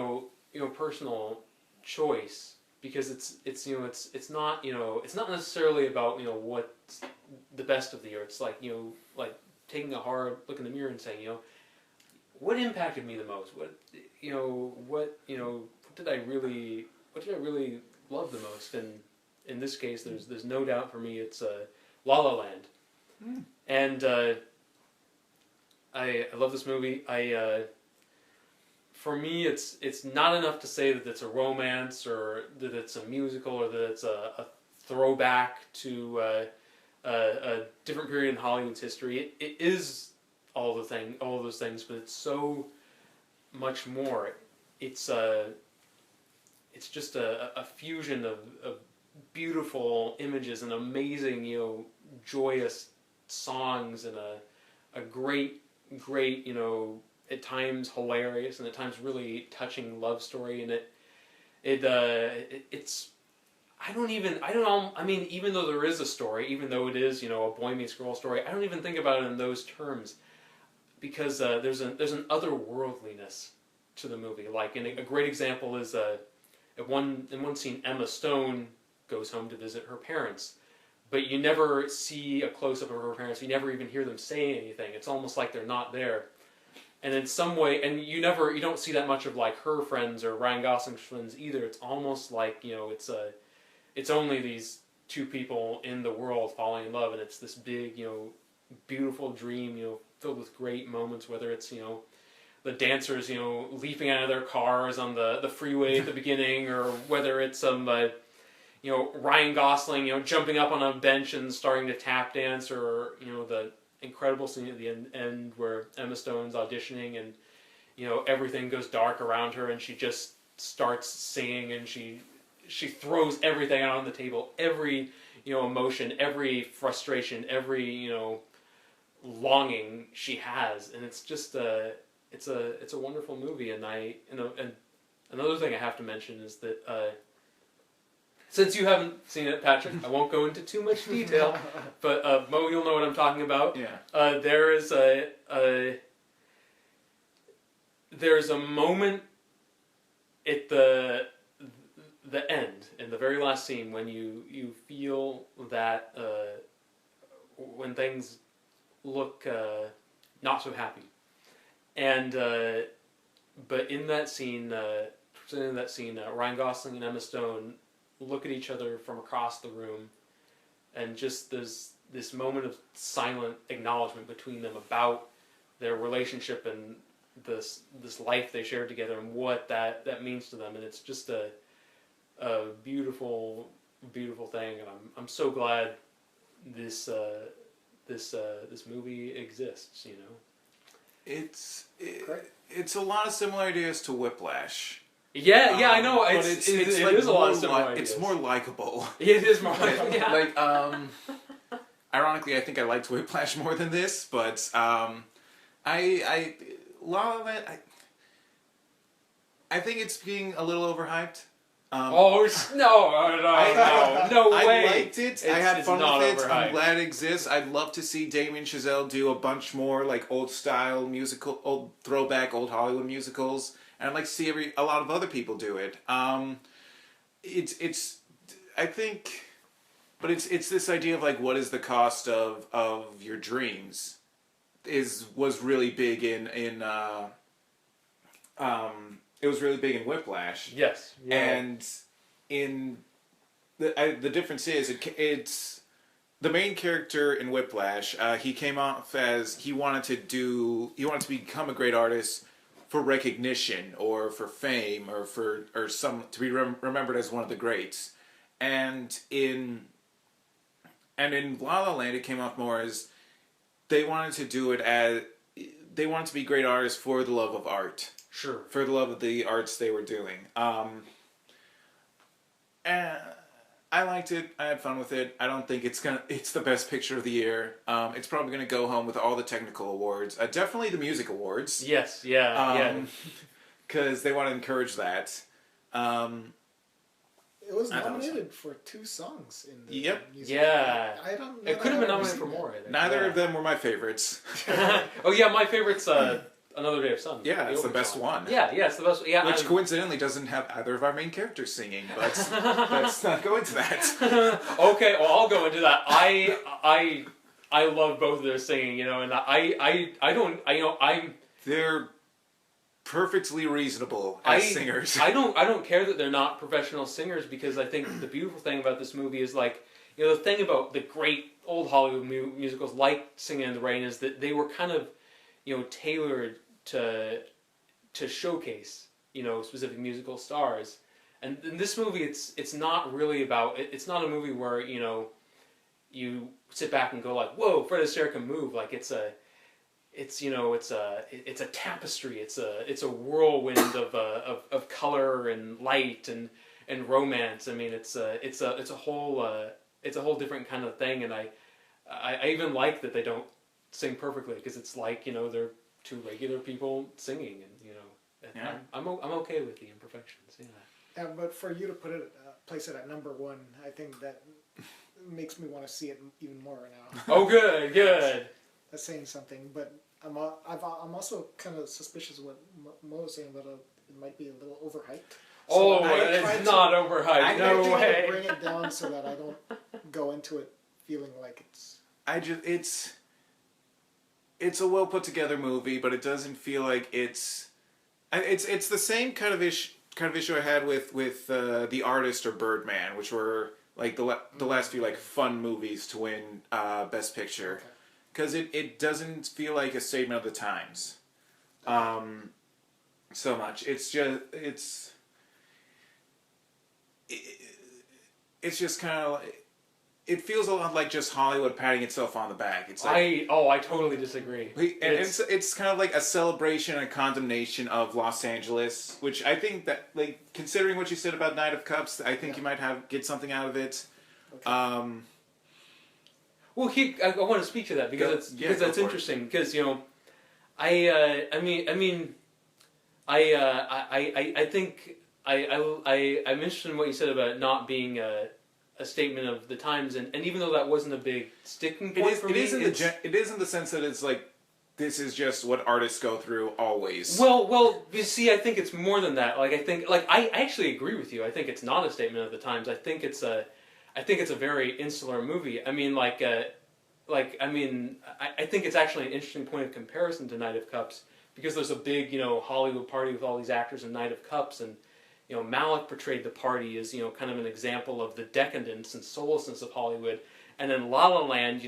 personal choice, because it's not necessarily about what's the best of the year. It's like like taking a hard look in the mirror and saying what impacted me the most. What did I really love the most? And in this case, there's no doubt for me it's La La Land. And I love this movie. For me, it's not enough to say that it's a romance or that it's a musical or that it's a throwback to a different period in Hollywood's history. It is all of those things, but it's so much more. It's just a fusion of beautiful images and amazing joyous songs and a great at times hilarious and at times really touching love story, and it's even though there is a story, even though it is a boy meets girl story, I don't even think about it in those terms, because there's an otherworldliness to the movie. Like, and a great example is in one scene, Emma Stone goes home to visit her parents, but you never see a close-up of her parents. You never even hear them say anything. It's almost like they're not there. And in some way, and you don't see that much of like her friends or Ryan Gosling's friends either. It's almost like it's only these two people in the world falling in love, and it's this big beautiful dream filled with great moments. Whether it's the dancers leaping out of their cars on the freeway at the beginning, or whether it's some Ryan Gosling jumping up on a bench and starting to tap dance, or the incredible scene at the end where Emma Stone's auditioning and everything goes dark around her and she just starts singing and she throws everything out on the table, every emotion, every frustration, every longing she has, and it's just it's a wonderful movie. And and another thing I have to mention is that Since you haven't seen it, Patrick, I won't go into too much detail, but Mo, you'll know what I'm talking about. Yeah. There is there's a moment at the end, in the very last scene, when you feel that when things look not so happy, and but in that scene, Ryan Gosling and Emma Stone look at each other from across the room, and just there's this moment of silent acknowledgement between them about their relationship and this life they shared together and what that means to them, and it's just a beautiful thing, and I'm so glad this movie exists. You know, it's a lot of similarities to Whiplash. Yeah, I know. But It like is a lot of similarities. It's more likable. It is more likable. Yeah. Like, ironically, I think I liked Whiplash more than this, but La La Land, I think it's being a little overhyped. No way. I liked it. I had fun with it. I'm glad it exists. I'd love to see Damien Chazelle do a bunch more like old style musical, old throwback, old Hollywood musicals, and I'd like to see a lot of other people do it. It's I think, but it's this idea of like, what is the cost of your dreams was really big in it was really big in Whiplash. Yes. Yeah. And in the difference is it's the main character in Whiplash. He came off as he wanted to become a great artist for recognition or for fame or to be remembered as one of the greats. And in La La Land, it came off more as they wanted to do it as they wanted to be great artists for the love of art. Sure. For the love of the arts they were doing. And I liked it. I had fun with it. I don't think it's the best picture of the year. It's probably gonna go home with all the technical awards. Definitely the music awards. Yes. Yeah. Because they want to encourage that. It was nominated for 2 songs in the music. Yeah. I don't know. It could have been nominated for more. I think. Neither of them were my favorites. Oh yeah, my favorite's Another Day of Sun. Yeah, it's the best one. Yeah, it's the best. Yeah, which coincidentally doesn't have either of our main characters singing, but let's not go into that. Okay, well I'll go into that. I love both of their singing, you know, and I'm. They're perfectly reasonable as singers. I don't care that they're not professional singers, because I think the beautiful thing about this movie is, like, you know, the thing about the great old Hollywood musicals like Singing in the Rain is that they were kind of, you know, tailored to showcase, you know, specific musical stars. And in this movie, it's not really about. It's not a movie where, you know, you sit back and go like, "Whoa, Fred Astaire can move!" Like it's a tapestry. It's a whirlwind of color and light and romance. I mean, it's a whole different kind of thing. And I even like that they don't sing perfectly, because it's like, you know, they're 2 regular people singing, and, you know, I'm okay with the imperfections. Yeah. But for you to place it at number 1, I think that makes me want to see it even more now. Oh, good. That's saying something, but I'm also kind of suspicious of what Mo was saying about it might be a little overhyped. So it's not overhyped. No way. To bring it down so that I don't go into it feeling like it's. It's a well put together movie, but it doesn't feel like it's the same kind of issue I had with The Artist or Birdman, which were like the last few like fun movies to win Best Picture, because it doesn't feel like a statement of the times, so much. It's just kind of like. It feels a lot like just Hollywood patting itself on the back. It's like, I totally disagree. It's kind of like a celebration and condemnation of Los Angeles, which I think that, like, considering what you said about Knight of Cups, I think you might get something out of it. Okay. Well, I want to speak to that because that's interesting. Because, you know, I think I'm interested in what you said about it not being a statement of the times, and even though that wasn't a big sticking point for me, it is in the sense that it's like, this is just what artists go through always. Well, you see, I think it's more than that. Like, I actually agree with you. I think it's not a statement of the times. I think it's a very insular movie. I mean, I think it's actually an interesting point of comparison to Knight of Cups, because there's a big, Hollywood party with all these actors in Knight of Cups, and Malick portrayed the party as, kind of an example of the decadence and soullessness of Hollywood. And in La La Land,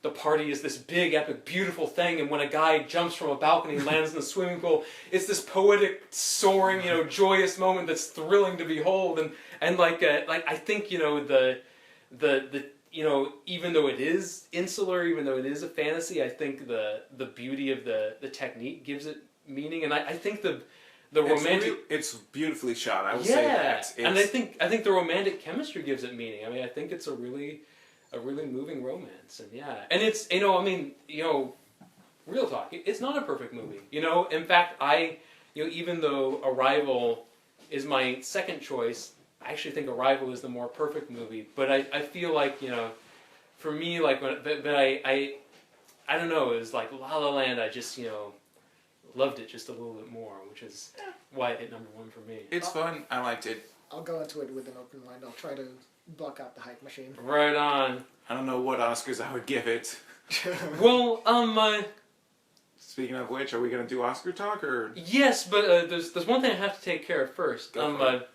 the party is this big, epic, beautiful thing, and when a guy jumps from a balcony and lands in the swimming pool, it's this poetic, soaring, joyous moment that's thrilling to behold. And I think, the even though it is insular, even though it is a fantasy, I think the beauty of the technique gives it meaning. And I think the romantic... It's beautifully shot, I will say that. And I think the romantic chemistry gives it meaning. I mean, I think it's a really moving romance. And and it's, real talk, it's not a perfect movie. In fact, even though Arrival is my second choice, I actually think Arrival is the more perfect movie. But I feel like, for me, I don't know, it was like La La Land, I just, loved it just a little bit more, which is why it hit #1 for me. It's fun. I liked it. I'll go into it with an open mind. I'll try to block out the hype machine. Right on. I don't know what Oscars I would give it. Well, Speaking of which, are we going to do Oscar talk, or...? Yes, but there's one thing I have to take care of first. Go for it.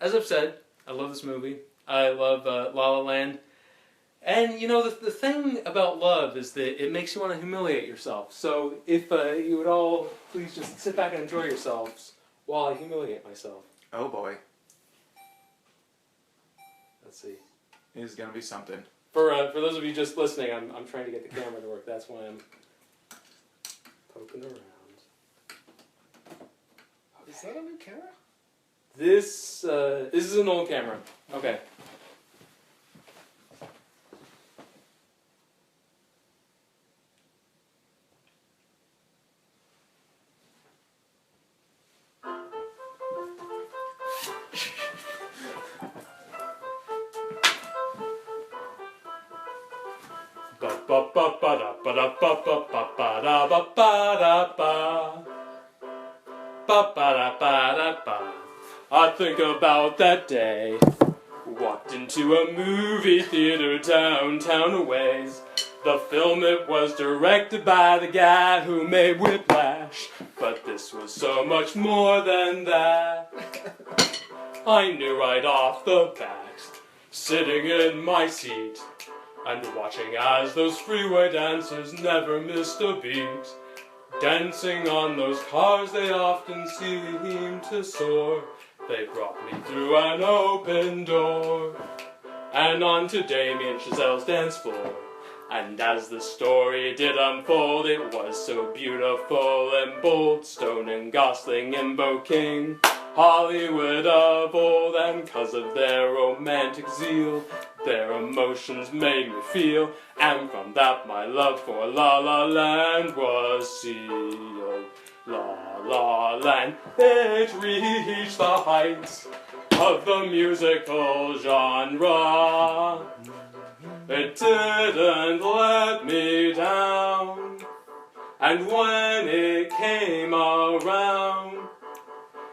As I've said, I love this movie. I love La La Land. And, the thing about love is that it makes you want to humiliate yourself. So if you would all please just sit back and enjoy yourselves while I humiliate myself. Oh boy. Let's see. It's going to be something. For those of you just listening, I'm trying to get the camera to work. That's why I'm poking around. Is that a new camera? This is an old camera. Okay. I think about that day. Walked into a movie theater downtown a ways. The film, it was directed by the guy who made Whiplash. But this was so much more than that. I knew right off the bat, sitting in my seat and watching as those freeway dancers never missed a beat. Dancing on those cars they often seem to soar. They brought me through an open door and onto Damien Chazelle's dance floor. And as the story did unfold, it was so beautiful and bold. Stone and Gosling invoking Hollywood of old, and 'cause of their romantic zeal, their emotions made me feel, and from that my love for La La Land was sealed. La La Land, it reached the heights of the musical genre. It didn't let me down, and when it came around,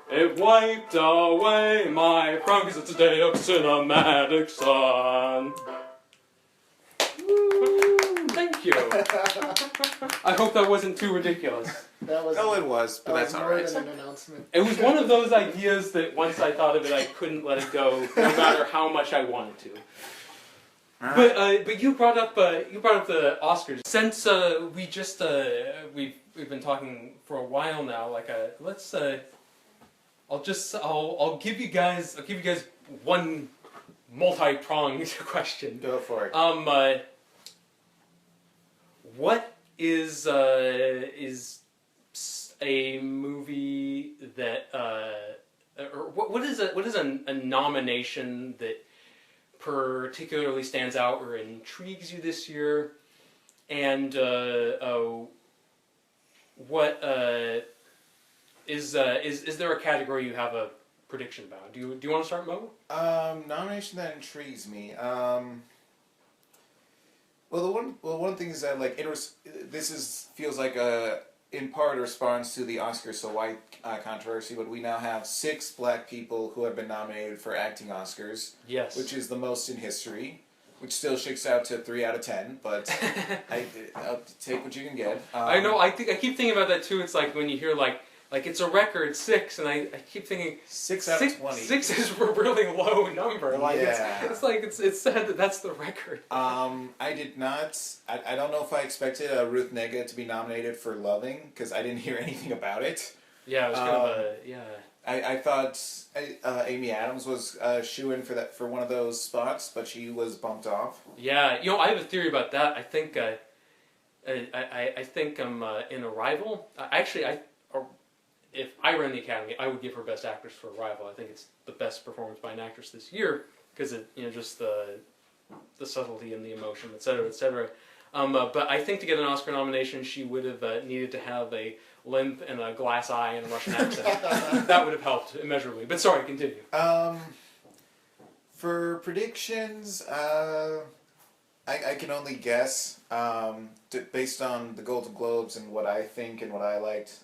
it wiped away my frown, 'cause it's a day of cinematic sun. Thank you. I hope that wasn't too ridiculous. That was, Oh, it was, but that's all right. An announcement. It was one of those ideas that once I thought of it, I couldn't let it go, no matter how much I wanted to. Right. But you brought up the Oscars. Since we just we've been talking for a while now, let's I'll give you guys one multi-pronged question. Go for it. What is a movie that or what is a nomination that particularly stands out or intrigues you this year, and what is there a category you have a prediction about? Do you want to start, Mo? Nomination that intrigues me. Well, one thing is that like feels like a in part a response to the Oscars so white controversy, but we now have 6 black people who have been nominated for acting Oscars. Yes. Which is the most in history. Which still shakes out to 3 out of 10, but I'll take what you can get. I know. I keep thinking about that too. It's like when you hear like it's a record 6, and I keep thinking 6 out of 20. 6 is a really low number. Like yeah. it's sad that that's the record. I did not. I don't know if I expected Ruth Negga to be nominated for Loving because I didn't hear anything about it. Yeah, it was kind of a yeah. I thought Amy Adams was shoo-in for one of those spots, but she was bumped off. Yeah, I have a theory about that. I think I think in Arrival. If I ran the Academy, I would give her Best Actress for Arrival. I think it's the best performance by an actress this year because it just the subtlety and the emotion, etc., etc. But I think to get an Oscar nomination, she would have needed to have a limp and a glass eye and a Russian accent. That would have helped immeasurably. But sorry, continue. For predictions, I can only guess based on the Golden Globes and what I think and what I liked.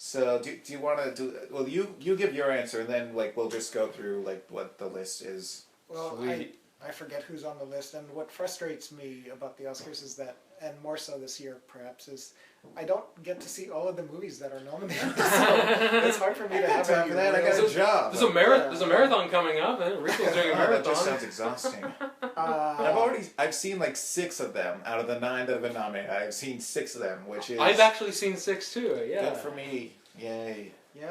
So do you want to do? Well, you give your answer and then we'll just go through what the list is. Well, I forget who's on the list, and what frustrates me about the Oscars is that, and more so this year perhaps, is I don't get to see all of the movies that are nominated. So it's hard for me to have time for that. I got a job. There's a marathon coming up, and Rico's doing a marathon. That just sounds exhausting. I've seen 6 of them out of the 9 that have been nominated. I've seen 6 of them, which is I've actually seen 6 too. Yeah. Good for me. Yay. Yeah.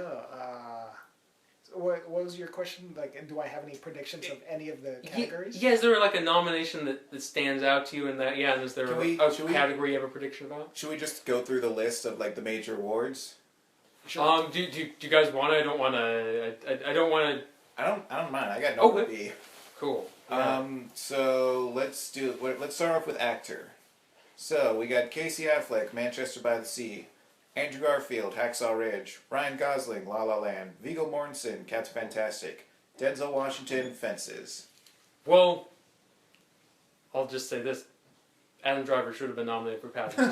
What was your question? Do I have any predictions of any of the categories? Yeah, is there a nomination that stands out to you in that? Yeah, and is there a category you have a prediction about? Should we just go through the list of the major awards? Sure. Do you guys want to? I don't want to. I don't want to. I don't mind. I got no okay. Cool. Yeah. So let's start off with actor. So we got Casey Affleck, Manchester by the Sea. Andrew Garfield, Hacksaw Ridge. Ryan Gosling, La La Land. Viggo Mortensen, Captain Fantastic. Denzel Washington, Fences. Well, I'll just say this: Adam Driver should have been nominated for Patrick.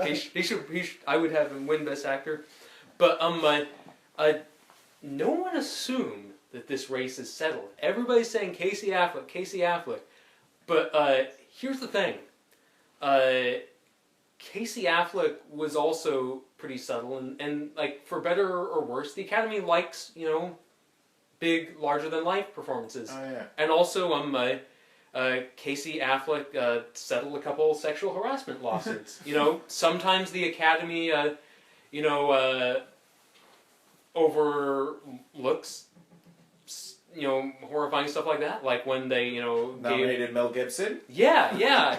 he should. I would have him win Best Actor, but no one assumed that this race is settled. Everybody's saying Casey Affleck, but here's the thing. Casey Affleck was also pretty subtle, and for better or worse, the Academy likes big, larger-than-life performances. Oh yeah. And also, Casey Affleck settled a couple sexual harassment lawsuits. Sometimes the Academy, overlooks, horrifying stuff like that. Like when they, nominated Mel Gibson. Yeah.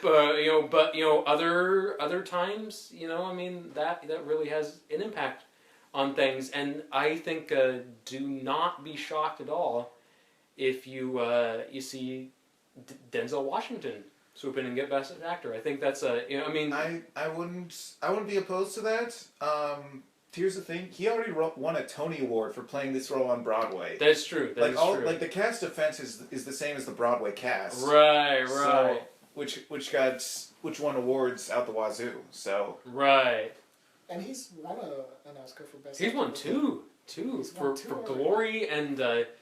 But other times, that really has an impact on things. And I think do not be shocked at all if you see Denzel Washington swoop in and get Best Actor. I think that's I wouldn't be opposed to that. Here's the thing: he already won a Tony Award for playing this role on Broadway. That's true. That is true. The cast of Fences is the same as the Broadway cast. Right. So, which won awards out the wazoo. So. Right. And he's won an Oscar for Best. He's won two for Glory and the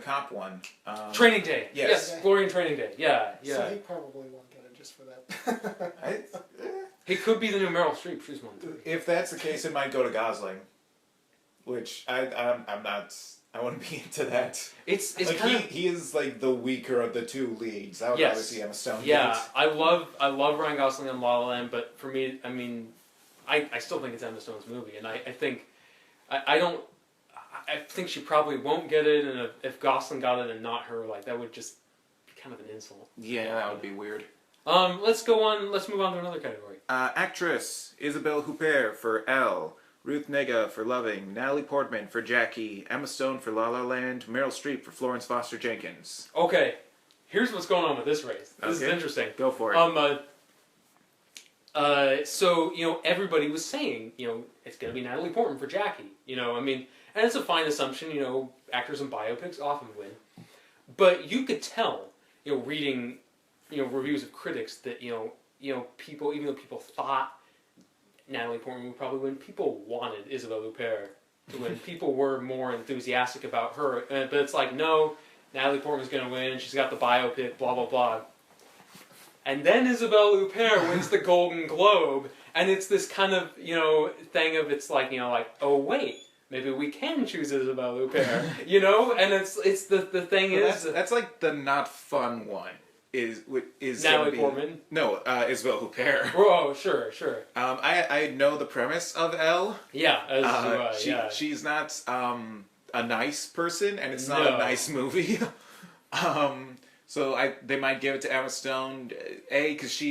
cop one. Training Day. Yes. Okay. Glory and Training Day. Yeah. So he probably won't get it just for that. He could be the new Meryl Streep. She's won 3. If that's the case, it might go to Gosling, which I'm not. I wouldn't be into that. It's kind of, he is the weaker of the 2 leads. I would rather see Emma Stone. Yeah, I love Ryan Gosling on La La Land, but for me, I still think it's Emma Stone's movie, and I think I think she probably won't get it, and if Gosling got it and not her, that would just be kind of an insult. Yeah, that would be weird. Let's go on. Let's move on to another category. Actress: Isabelle Huppert for Elle, Ruth Negga for Loving, Natalie Portman for Jackie, Emma Stone for La La Land, Meryl Streep for Florence Foster Jenkins. Okay, here's what's going on with this race. This is interesting. Go for it. So, everybody was saying, it's going to be Natalie Portman for Jackie. I mean, and it's a fine assumption, actors in biopics often win. But you could tell, reading, reviews of critics that, people, even though people thought Natalie Portman would probably win, people wanted Isabelle Huppert to win. People were more enthusiastic about her. But it's like, no, Natalie Portman's going to win. She's got the biopic, blah, blah, blah. And then Isabelle Huppert wins the Golden Globe, and it's this kind of, thing of, it's like, oh, wait, maybe we can choose Isabelle Huppert, And it's the thing well, is... That's like the not fun one, is Natalie Portman? No, Isabelle Huppert. Oh, sure. I know the premise of Elle. Yeah, as do I, yeah. She's not a nice person, and it's not a nice movie. So they might give it to Emma Stone, because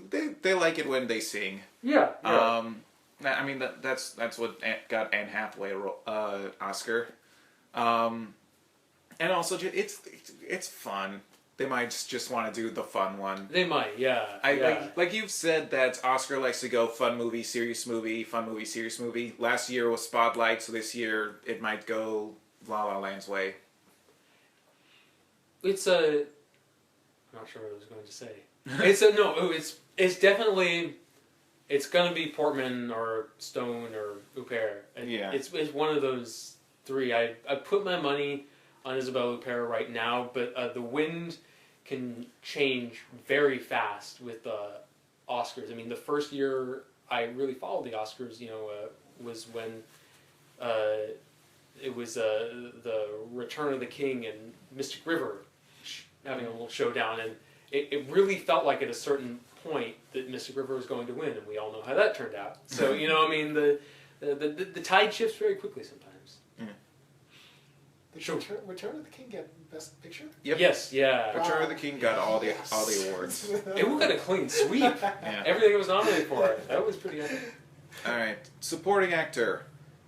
they like it when they sing. Yeah. I mean that's what got Anne Hathaway Oscar, and also it's fun. They might just want to do the fun one. They might, yeah. Like you've said that Oscar likes to go fun movie, serious movie, fun movie, serious movie. Last year was Spotlight, so this year it might go La La Land's way. I'm not sure what I was going to say. It's definitely, it's going to be Portman or Stone or Huppert. Yeah. It's one of those three. I put my money on Isabelle Huppert right now, but the wind can change very fast with Oscars. I mean, the first year I really followed the Oscars, was when it was the Return of the King and Mystic River having a little showdown, and it really felt like at a certain point that Mystic River was going to win, and we all know how that turned out. So, I mean, the tide shifts very quickly sometimes. Did Return of the King get Best Picture? Yep. Yes, yeah. Return of the King got all the awards. It got a clean sweep. Yeah. Everything it was nominated for. That was pretty epic. Alright, supporting actor.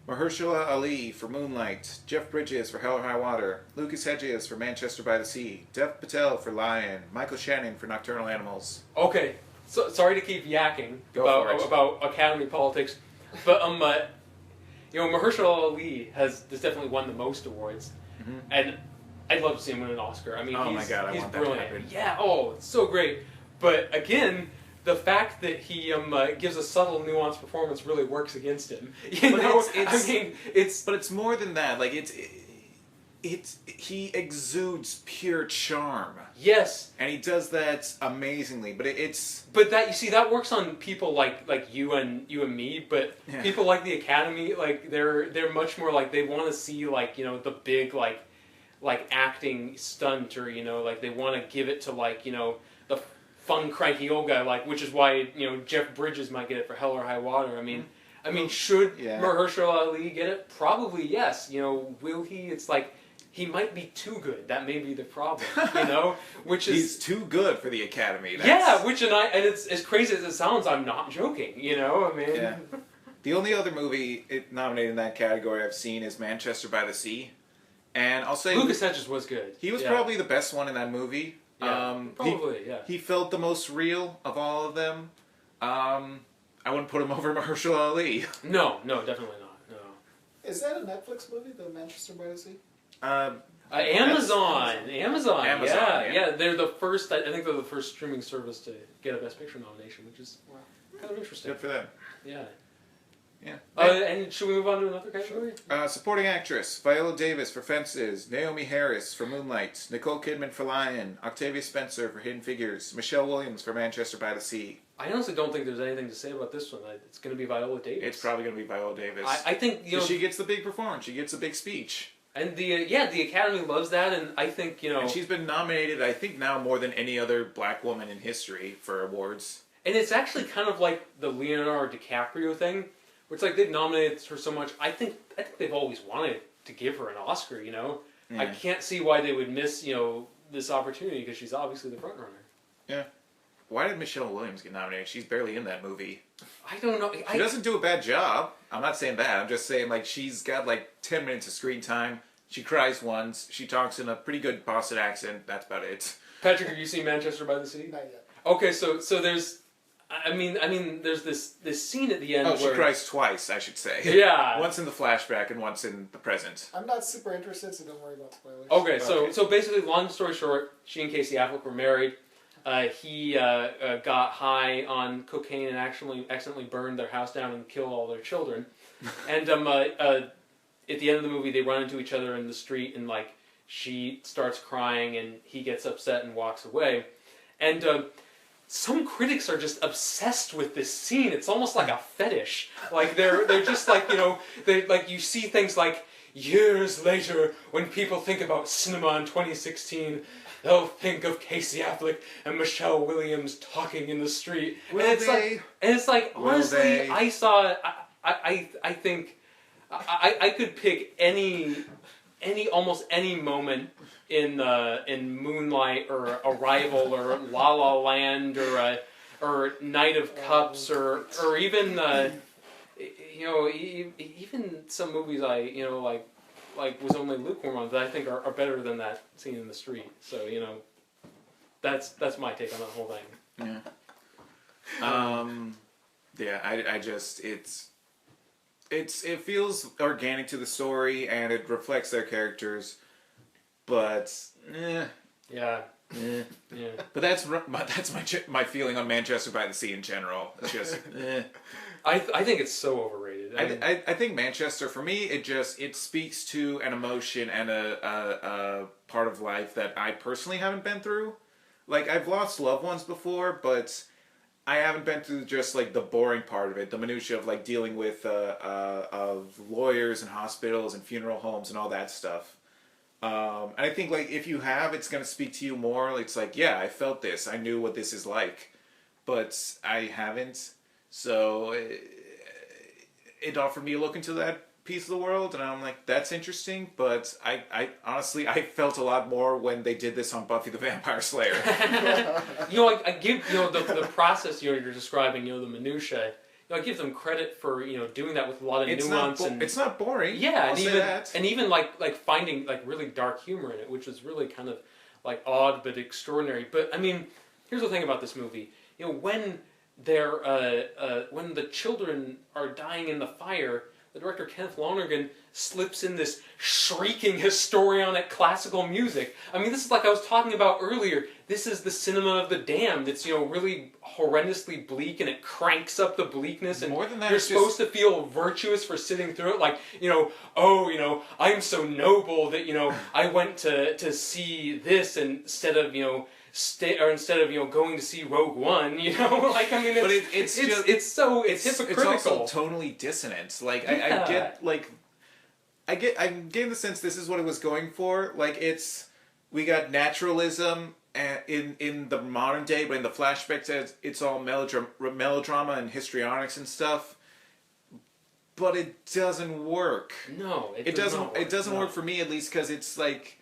Mahershala Ali for Moonlight, Jeff Bridges for Hell or High Water, Lucas Hedges for Manchester by the Sea, Dev Patel for Lion, Michael Shannon for Nocturnal Animals. Okay, so sorry to keep yakking about Academy politics, but Mahershala Ali has definitely won the most awards, and I'd love to see him win an Oscar. I mean, oh my god, I he's want brilliant. That to happen. Yeah, it's so great. But again, the fact that he gives a subtle, nuanced performance really works against him. But it's more than that. Like he exudes pure charm. Yes, and he does that amazingly. But But that works on people like you and me. But people like the Academy, like they're much more like they want to see the big like acting stunt, or like they want to give it to the fun, cranky old guy, which is why Jeff Bridges might get it for Hell or High Water. I mean, should Mahershala Ali get it? Probably yes. Will he? It's like he might be too good. That may be the problem. Which is he's too good for the Academy. Which and it's as crazy as it sounds. I'm not joking. I mean, yeah. The only other movie nominated in that category I've seen is Manchester by the Sea, and I'll say Lucas Hedges was good. He was probably the best one in that movie. Yeah, probably, He felt the most real of all of them. I wouldn't put him over Mahershala Ali. No, definitely not. No. Is that a Netflix movie, The Manchester by the Sea? Amazon. Yeah. They're the first. I think they're the first streaming service to get a Best Picture nomination, which is kind of interesting. Good for them. Yeah. Yeah. And should we move on to another category? Supporting actress: Viola Davis for Fences, Naomi Harris for Moonlight, Nicole Kidman for Lion, Octavia Spencer for Hidden Figures, Michelle Williams for Manchester by the Sea. I honestly don't think there's anything to say about this one. It's going to be Viola Davis. It's probably going to be Viola Davis. I think she gets the big performance. She gets a big speech. And the Academy loves that, and I think And she's been nominated, I think, now more than any other black woman in history for awards. And it's actually kind of like the Leonardo DiCaprio thing. Where it's like they've nominated her so much. I think they've always wanted to give her an Oscar. Yeah. I can't see why they would miss this opportunity because she's obviously the front runner. Yeah. Why did Michelle Williams get nominated? She's barely in that movie. I don't know. She doesn't do a bad job. I'm not saying that. I'm just saying she's got 10 minutes of screen time. She cries once. She talks in a pretty good Boston accent. That's about it. Patrick, have you seen Manchester by the Sea? Not yet. Okay, so there's. I mean, there's this scene at the end. Oh, where she cries twice, I should say. Yeah. Once in the flashback and once in the present. I'm not super interested, so don't worry about spoilers. Okay, so basically, long story short, she and Casey Affleck were married. He got high on cocaine and accidentally burned their house down and killed all their children. And at the end of the movie, they run into each other in the street, and like she starts crying, and he gets upset and walks away. And some critics are just obsessed with this scene. It's almost like a fetish. Like they're just like, they like, you see things like, years later, when people think about cinema in 2016, they'll think of Casey Affleck and Michelle Williams talking in the street. Will and it's they? like, and it's like, honestly, I saw. I think I could pick almost any moment in Moonlight or Arrival or La La Land or Night of Cups or even even some movies like Was Only Lukewarm on that I think are better than that scene in the street. So that's my take on that whole thing. Yeah. I just it feels organic to the story and it reflects their characters, but Yeah. But that's my feeling on Manchester by the Sea in general. It's just I think it's so overrated. I think Manchester, for me, it speaks to an emotion and a part of life that I personally haven't been through. Like, I've lost loved ones before, but I haven't been through just like the boring part of it, the minutia of like dealing with of lawyers and hospitals and funeral homes and all that stuff. And I think like if you have, it's gonna speak to you more. It's like, yeah, I felt this, I knew what this is like, but I haven't. So it offered me a look into that piece of the world, and I'm like, that's interesting. But I honestly, I felt a lot more when they did this on Buffy the Vampire Slayer. I give the process you're describing, the minutia. I give them credit for doing that with a lot of nuance. It's not boring. Yeah, I'll and even like finding like really dark humor in it, which is really kind of like odd but extraordinary. But I mean, here's the thing about this movie. When when the children are dying in the fire, the director Kenneth Lonergan slips in this shrieking histrionic classical music. I mean, this is like I was talking about earlier. This is the cinema of the damned. It's really horrendously bleak, and it cranks up the bleakness. And more than that, you're supposed to feel virtuous for sitting through it. Like I'm so noble that I went to see this instead of going to see Rogue One, like I mean, it's hypocritical. It's also tonally dissonant. Like yeah. I'm getting the sense this is what it was going for. Like we got naturalism in the modern day, but in the flashbacks it's all melodrama and histrionics and stuff. But it doesn't work. No, it doesn't. It doesn't work for me, at least, because it's like.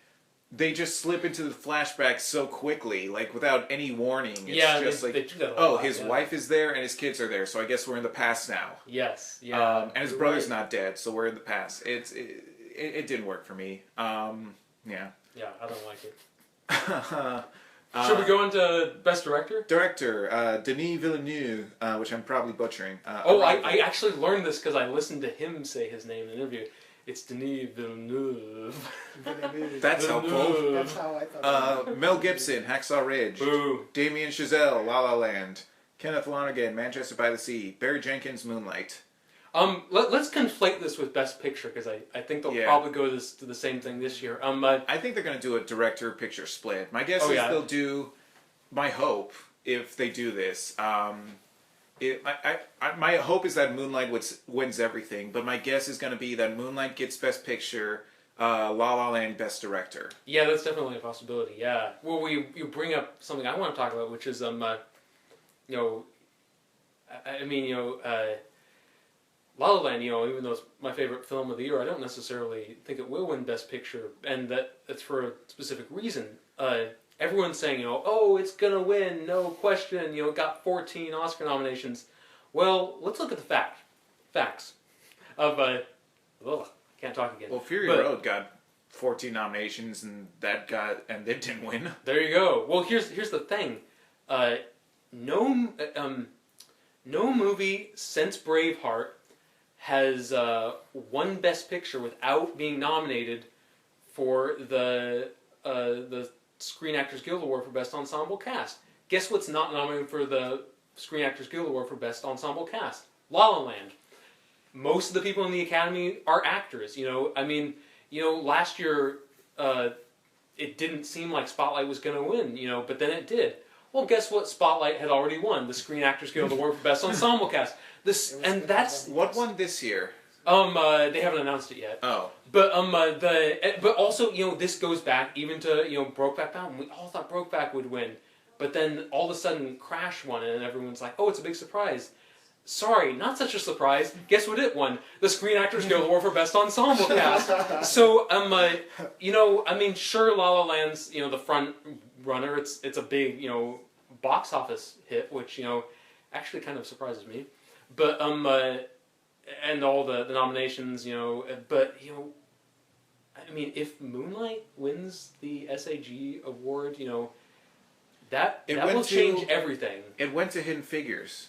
They just slip into the flashbacks so quickly, like without any warning. It's they do that a lot, his wife is there and his kids are there, so I guess we're in the past now. Yes, yeah. And his brother's not dead, so we're in the past. It didn't work for me. Yeah. Yeah, I don't like it. Should we go into Best Director? Director, Denis Villeneuve, which I'm probably butchering. I actually learned this because I listened to him say his name in an interview. It's Denis Villeneuve. That's helpful. That's how I thought. Mel Gibson, Hacksaw Ridge. Boo. Damien Chazelle, La La Land. Kenneth Lonergan, Manchester by the Sea. Barry Jenkins, Moonlight. Let's conflate this with Best Picture, because I think they'll probably go to the same thing this year. I think they're going to do a director-picture split. My guess is they'll do... My hope, if they do this... my hope is that Moonlight wins everything, but my guess is going to be that Moonlight gets Best Picture, La La Land Best Director. Yeah, that's definitely a possibility. Yeah. Well, you bring up something I want to talk about, which is La La Land. Even though it's my favorite film of the year, I don't necessarily think it will win Best Picture, and that's for a specific reason. Everyone's saying, it's gonna win, no question. It got 14 Oscar nominations. Well, let's look at the facts of. Can't talk again. Well, Fury Road got 14 nominations, and they didn't win. There you go. Well, here's the thing. no movie since Braveheart has won Best Picture without being nominated for the Screen Actors Guild Award for Best Ensemble Cast. Guess what's not nominated for the Screen Actors Guild Award for Best Ensemble Cast? La La Land. Most of the people in the Academy are actors. Last year it didn't seem like Spotlight was going to win, but then it did. Well, guess what? Spotlight had already won the Screen Actors Guild Award for Best Ensemble Cast. What won this year? They haven't announced it yet. Oh. But but also this goes back even to Brokeback Mountain. We all thought Brokeback would win, but then all of a sudden Crash won it, and everyone's like, oh, it's a big surprise. Sorry, not such a surprise. Guess what it won? The Screen Actors Guild Award for Best Ensemble Cast. So sure, La La Land's the front runner. It's a big box office hit, which actually kind of surprises me. But and all the nominations, but if Moonlight wins the SAG award, that will change everything. It went to Hidden Figures.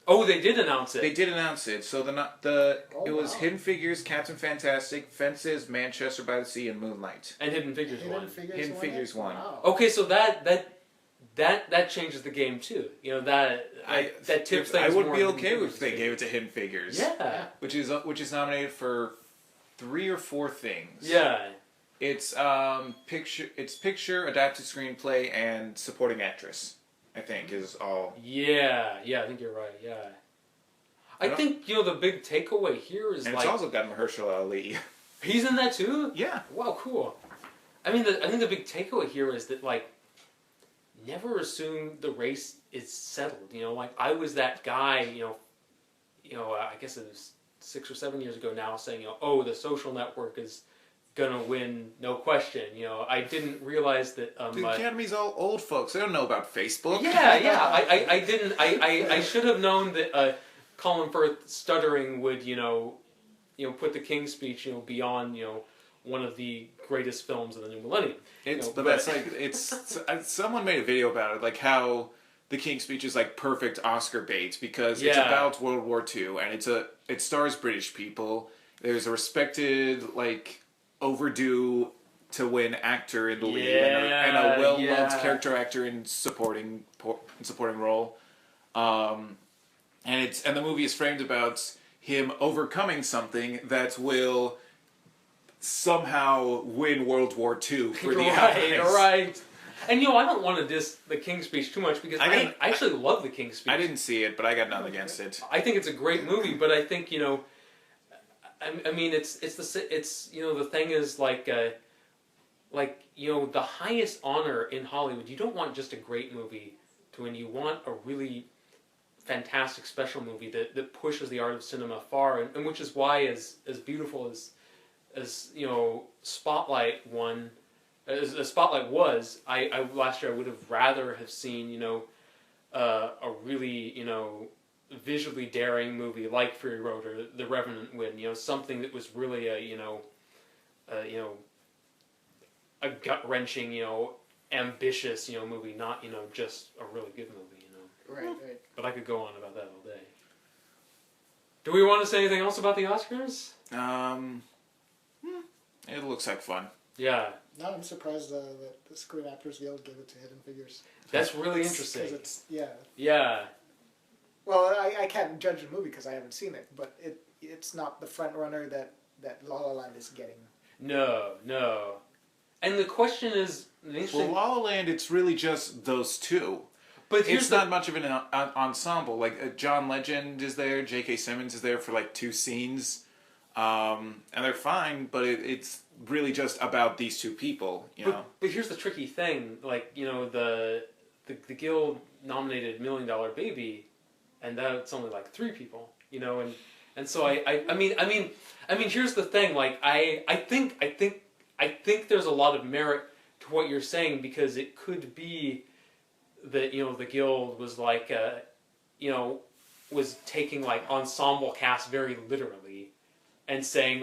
Oh, they did announce it. They did announce it. So it was Hidden Figures, Captain Fantastic, Fences, Manchester by the Sea, and Moonlight. And Hidden Figures won. Hidden Figures won. Wow. Okay, so that changes the game too. That tips things. I would more be than okay if they gave it to Hidden Figures. Yeah. Which is nominated for 3 or 4 things. Yeah. It's picture, adapted screenplay, and supporting actress. I think is all. Yeah, I think you're right. Yeah. I think the big takeaway here is and it's also got Mahershala Ali. He's in that too. Yeah. Wow, cool. I think the big takeaway here is that never assume the race is settled. I was that guy. I guess it was 6 or 7 years ago now, saying oh, The Social Network is gonna win, no question. I didn't realize that the Academy's all old folks. They don't know about Facebook. Yeah. I didn't. I should have known that Colin Firth stuttering would put the King's Speech beyond one of the greatest films of the new millennium. Someone made a video about it, like how the King's Speech is like perfect Oscar bait because it's about World War II and it stars British people. There's a respected overdue to win actor in the lead and a well-loved character actor in supporting role, and the movie is framed about him overcoming something that will somehow win World War II for the Allies. Right. And I don't want to diss the King's Speech too much because I actually love the King's Speech. I didn't see it, but I got nothing against it. I think it's a great movie, but I think it's the thing is the highest honor in Hollywood. You don't want just a great movie to win. You want a really fantastic special movie that pushes the art of cinema far, and which is why as beautiful as Spotlight won, as Spotlight was, I last year I would have rather have seen a really visually daring movie like Fury Road or The Revenant win, something that was really a gut-wrenching, ambitious, movie, not, just a really good movie, Right. But I could go on about that all day. Do we want to say anything else about the Oscars? It looks like fun. Yeah. No, I'm surprised that the Screen Actors Guild gave it to Hidden Figures. That's really interesting. Because it's Yeah. Well, I can't judge the movie because I haven't seen it, but it's not the front runner that La La Land is getting. No. And the question is... Well, La La Land, it's really just those two. But it's not much of an ensemble. Like, John Legend is there, J.K. Simmons is there for, 2 scenes. And they're fine, but it's really just about these 2 people, But here's the tricky thing. The Guild nominated $1 Million Baby, and that's only 3 people, and so I mean here's the thing, I think there's a lot of merit to what you're saying, because it could be that the Guild was was taking ensemble cast very literally and saying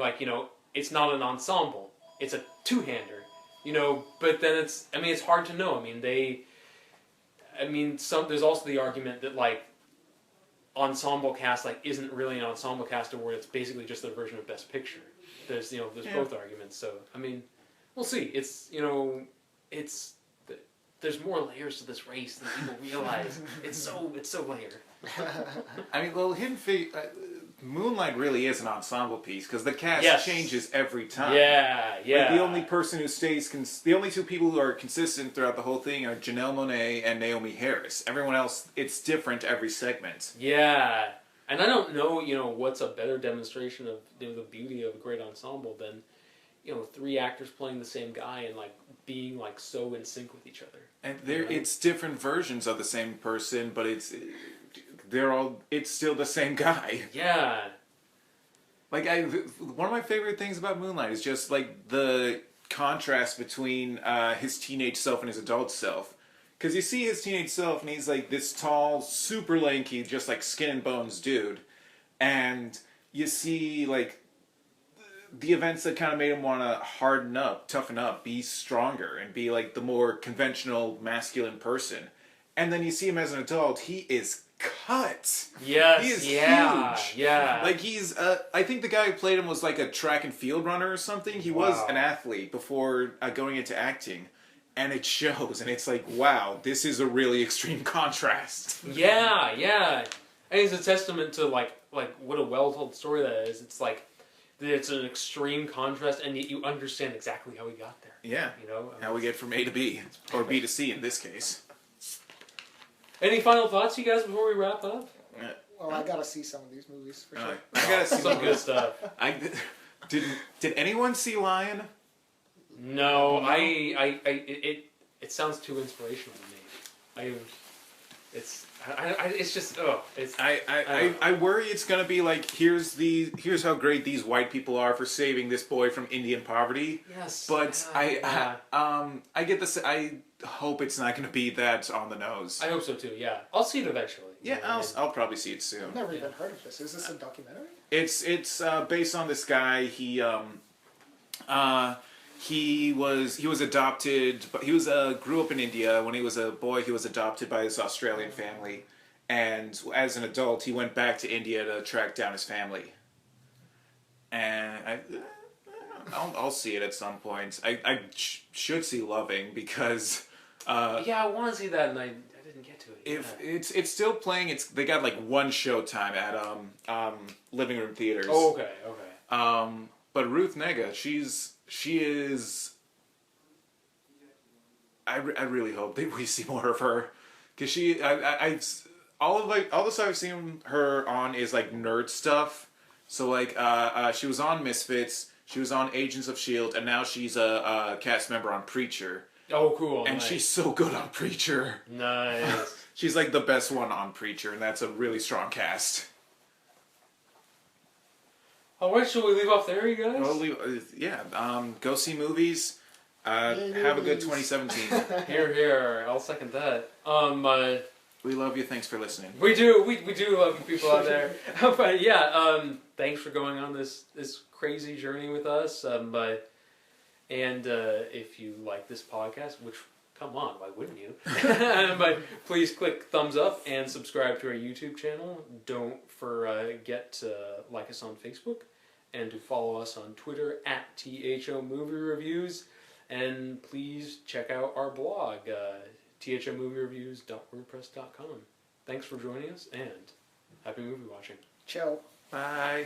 it's not an ensemble, it's a 2-hander, but then it's hard to know. There's also the argument that ensemble cast like isn't really an ensemble cast award. It's basically just their version of Best Picture. There's both arguments. So I mean, we'll see. It's there's more layers to this race than people realize. It's so layered. I mean, well, Moonlight really is an ensemble piece because the cast changes every time. Yeah. Like, the only person who stays, the only two people who are consistent throughout the whole thing are Janelle Monáe and Naomi Harris. Everyone else, it's different every segment. Yeah, and I don't know, what's a better demonstration of the beauty of a great ensemble than, three actors playing the same guy and like being like so in sync with each other. And it's different versions of the same person, but it's still the same guy. Yeah. Like, one of my favorite things about Moonlight is just, like, the contrast between his teenage self and his adult self. Because you see his teenage self, and he's, like, this tall, super lanky, just, like, skin and bones dude. And you see, like, the events that kind of made him want to harden up, toughen up, be stronger, and be, like, the more conventional, masculine person. And then you see him as an adult, he is cut. Yes, he is huge. Yeah. Like, he's, I think the guy who played him was like a track and field runner or something. He was an athlete before going into acting. And it shows, and it's like, wow, this is a really extreme contrast. Yeah. And it's a testament to, like what a well-told story that is. It's like, it's an extreme contrast, and yet you understand exactly how he got there. Yeah. How we get from A to B, or B to C in this case. Any final thoughts, you guys, before we wrap up? Well, I gotta see some of these movies for sure. I gotta see some good stuff. Did anyone see Lion? No, it sounds too inspirational to me. I worry it's gonna be like, here's how great these white people are for saving this boy from Indian poverty. Yes. But I get this. I hope it's not gonna be that on the nose. I hope so too. Yeah, I'll see it eventually. Yeah, I'll probably see it soon. I've never even heard of this. Is this a documentary? It's based on this guy. He was adopted, but he grew up in India. When he was a boy, he was adopted by his Australian family, and as an adult, he went back to India to track down his family. And I'll see it at some point. I should see Loving because. I want to see that, and I didn't get to it. If it's still playing, they got like one show time at living room theaters. Oh, okay. But Ruth Negga, she is. I really hope that we see more of her, because all the stuff I've seen her on is like nerd stuff. So like she was on Misfits, she was on Agents of S.H.I.E.L.D., and now she's a cast member on Preacher. Oh, cool! And she's so good on Preacher. Nice. She's like the best one on Preacher, and that's a really strong cast. Alright, shall we leave off there, you guys? Go see movies. Have a good 2017. Here. I'll second that. We love you. Thanks for listening. We do love you people out there. But yeah, thanks for going on this crazy journey with us. And if you like this podcast, which, come on, why wouldn't you? But please click thumbs up and subscribe to our YouTube channel. Don't forget to like us on Facebook and to follow us on Twitter at T.H.O Movie Reviews. And please check out our blog, thomoviereviews.wordpress.com. Thanks for joining us, and happy movie watching. Ciao. Bye.